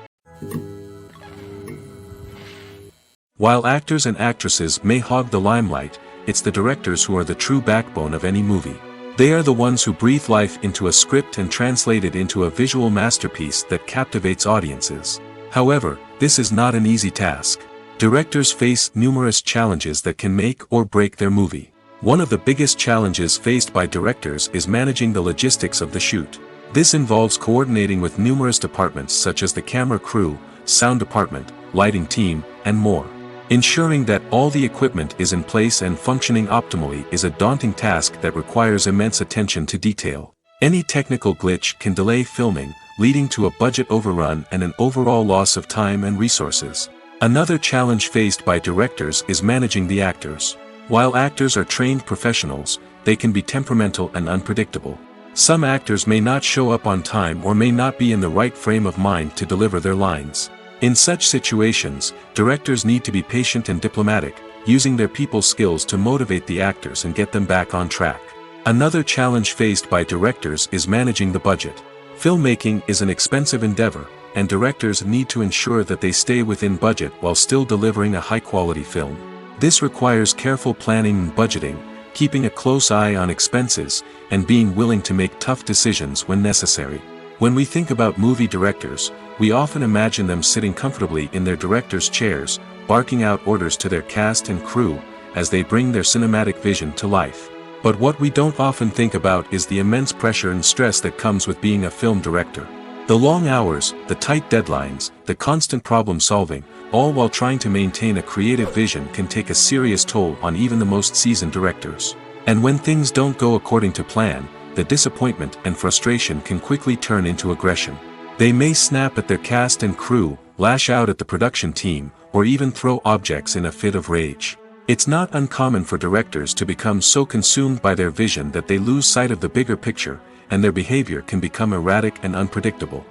While actors and actresses may hog the limelight, it's the directors who are the true backbone of any movie. They are the ones who breathe life into a script and translate it into a visual masterpiece that captivates audiences. However, this is not an easy task. Directors face numerous challenges that can make or break their movie. One of the biggest challenges faced by directors is managing the logistics of the shoot. This involves coordinating with numerous departments such as the camera crew, sound department, lighting team, and more. Ensuring that all the equipment is in place and functioning optimally is a daunting task that requires immense attention to detail. Any technical glitch can delay filming, leading to a budget overrun and an overall loss of time and resources. Another challenge faced by directors is managing the actors. While actors are trained professionals, they can be temperamental and unpredictable. Some actors may not show up on time or may not be in the right frame of mind to deliver their lines. In such situations, directors need to be patient and diplomatic, using their people skills to motivate the actors and get them back on track. Another challenge faced by directors is managing the budget. Filmmaking is an expensive endeavor, and directors need to ensure that they stay within budget while still delivering a high-quality film. This requires careful planning and budgeting, keeping a close eye on expenses, and being willing to make tough decisions when necessary. When we think about movie directors, we often imagine them sitting comfortably in their director's chairs, barking out orders to their cast and crew, as they bring their cinematic vision to life. But what we don't often think about is the immense pressure and stress that comes with being a film director. The long hours, the tight deadlines, the constant problem solving, all while trying to maintain a creative vision can take a serious toll on even the most seasoned directors. And when things don't go according to plan, the disappointment and frustration can quickly turn into aggression. They may snap at their cast and crew, lash out at the production team, or even throw objects in a fit of rage. It's not uncommon for directors to become so consumed by their vision that they lose sight of the bigger picture, and their behavior can become erratic and unpredictable.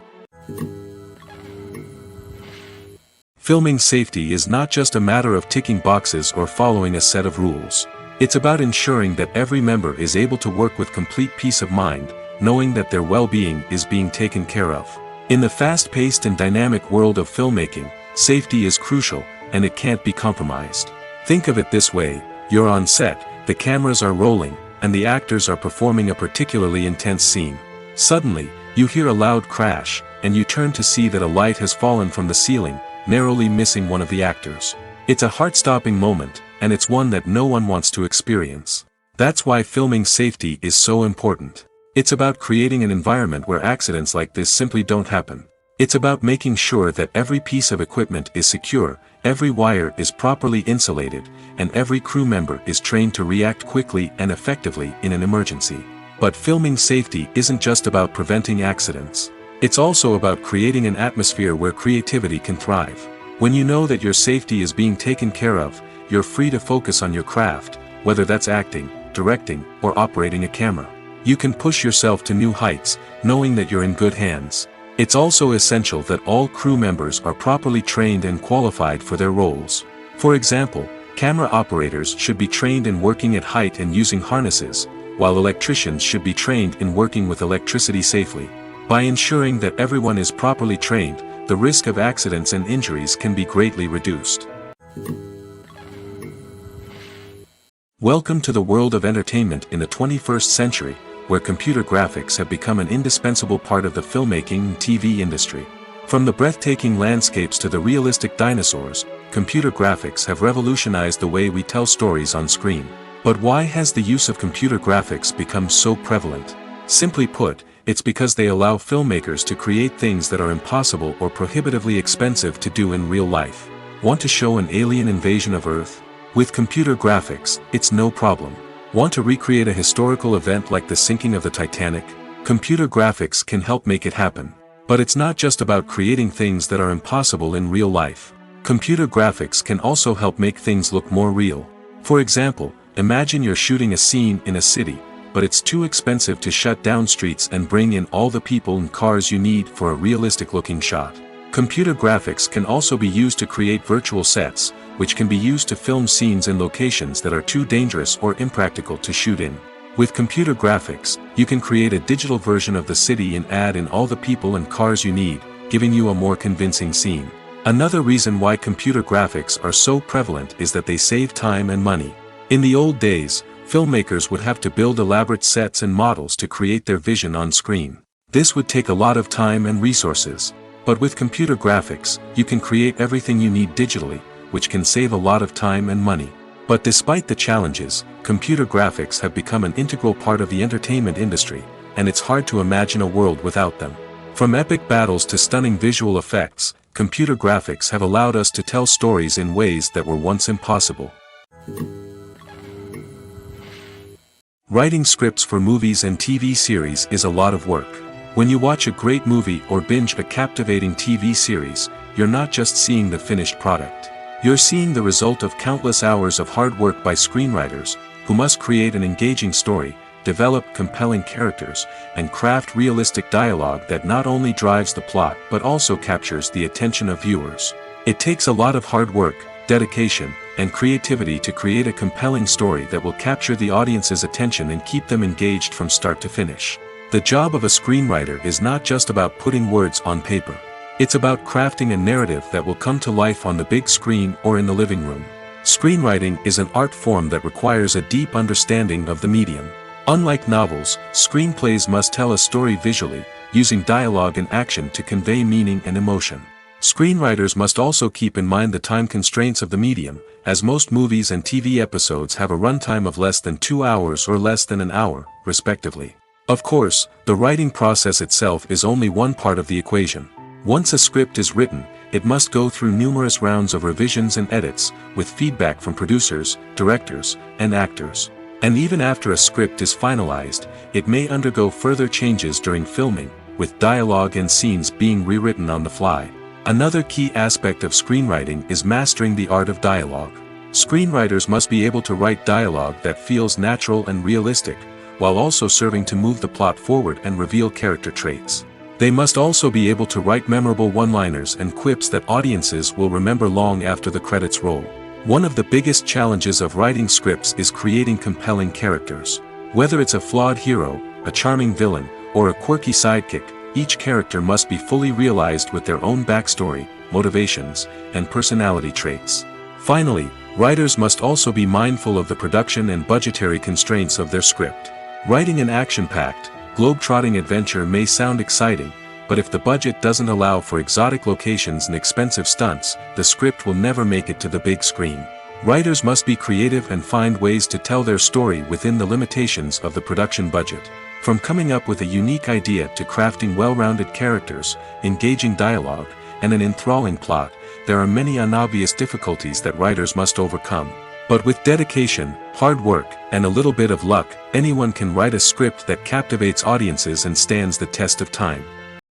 Filming safety is not just a matter of ticking boxes or following a set of rules. It's about ensuring that every member is able to work with complete peace of mind, knowing that their well-being is being taken care of. In the fast-paced and dynamic world of filmmaking, safety is crucial, and it can't be compromised. Think of it this way: you're on set, the cameras are rolling, and the actors are performing a particularly intense scene. Suddenly, you hear a loud crash, and you turn to see that a light has fallen from the ceiling, narrowly missing one of the actors. It's a heart-stopping moment, and it's one that no one wants to experience. That's why filming safety is so important. It's about creating an environment where accidents like this simply don't happen. It's about making sure that every piece of equipment is secure, every wire is properly insulated, and every crew member is trained to react quickly and effectively in an emergency. But filming safety isn't just about preventing accidents. It's also about creating an atmosphere where creativity can thrive. When you know that your safety is being taken care of, you're free to focus on your craft, whether that's acting, directing, or operating a camera. You can push yourself to new heights, knowing that you're in good hands. It's also essential that all crew members are properly trained and qualified for their roles. For example, camera operators should be trained in working at height and using harnesses, while electricians should be trained in working with electricity safely. By ensuring that everyone is properly trained, the risk of accidents and injuries can be greatly reduced. Welcome to the world of entertainment in the 21st century, where computer graphics have become an indispensable part of the filmmaking and TV industry. From the breathtaking landscapes to the realistic dinosaurs, computer graphics have revolutionized the way we tell stories on screen. But why has the use of computer graphics become so prevalent? Simply put, it's because they allow filmmakers to create things that are impossible or prohibitively expensive to do in real life. Want to show an alien invasion of Earth? With computer graphics, it's no problem. Want to recreate a historical event like the sinking of the Titanic? Computer graphics can help make it happen. But it's not just about creating things that are impossible in real life. Computer graphics can also help make things look more real. For example, imagine you're shooting a scene in a city, but it's too expensive to shut down streets and bring in all the people and cars you need for a realistic-looking shot. Computer graphics can also be used to create virtual sets, which can be used to film scenes in locations that are too dangerous or impractical to shoot in. With computer graphics, you can create a digital version of the city and add in all the people and cars you need, giving you a more convincing scene. Another reason why computer graphics are so prevalent is that they save time and money. In the old days, filmmakers would have to build elaborate sets and models to create their vision on screen. This would take a lot of time and resources. But with computer graphics, you can create everything you need digitally, which can save a lot of time and money. But despite the challenges, computer graphics have become an integral part of the entertainment industry, and it's hard to imagine a world without them. From epic battles to stunning visual effects, computer graphics have allowed us to tell stories in ways that were once impossible. Writing scripts for movies and TV series is a lot of work. When you watch a great movie or binge a captivating TV series, you're not just seeing the finished product. You're seeing the result of countless hours of hard work by screenwriters, who must create an engaging story, develop compelling characters, and craft realistic dialogue that not only drives the plot but also captures the attention of viewers. It takes a lot of hard work, dedication, and creativity to create a compelling story that will capture the audience's attention and keep them engaged from start to finish. The job of a screenwriter is not just about putting words on paper. It's about crafting a narrative that will come to life on the big screen or in the living room. Screenwriting is an art form that requires a deep understanding of the medium. Unlike novels, screenplays must tell a story visually, using dialogue and action to convey meaning and emotion. Screenwriters must also keep in mind the time constraints of the medium, as most movies and TV episodes have a runtime of less than 2 hours or less than an hour, respectively. Of course, the writing process itself is only one part of the equation. Once a script is written, it must go through numerous rounds of revisions and edits, with feedback from producers, directors, and actors. And even after a script is finalized, it may undergo further changes during filming, with dialogue and scenes being rewritten on the fly. Another key aspect of screenwriting is mastering the art of dialogue. Screenwriters must be able to write dialogue that feels natural and realistic, while also serving to move the plot forward and reveal character traits. They must also be able to write memorable one-liners and quips that audiences will remember long after the credits roll. One of the biggest challenges of writing scripts is creating compelling characters. Whether it's a flawed hero, a charming villain, or a quirky sidekick, each character must be fully realized with their own backstory, motivations, and personality traits. Finally, writers must also be mindful of the production and budgetary constraints of their script. Writing an action-packed, globe-trotting adventure may sound exciting, but if the budget doesn't allow for exotic locations and expensive stunts, the script will never make it to the big screen. Writers must be creative and find ways to tell their story within the limitations of the production budget. From coming up with a unique idea to crafting well-rounded characters, engaging dialogue, and an enthralling plot, there are many unobvious difficulties that writers must overcome. But with dedication, hard work, and a little bit of luck, anyone can write a script that captivates audiences and stands the test of time.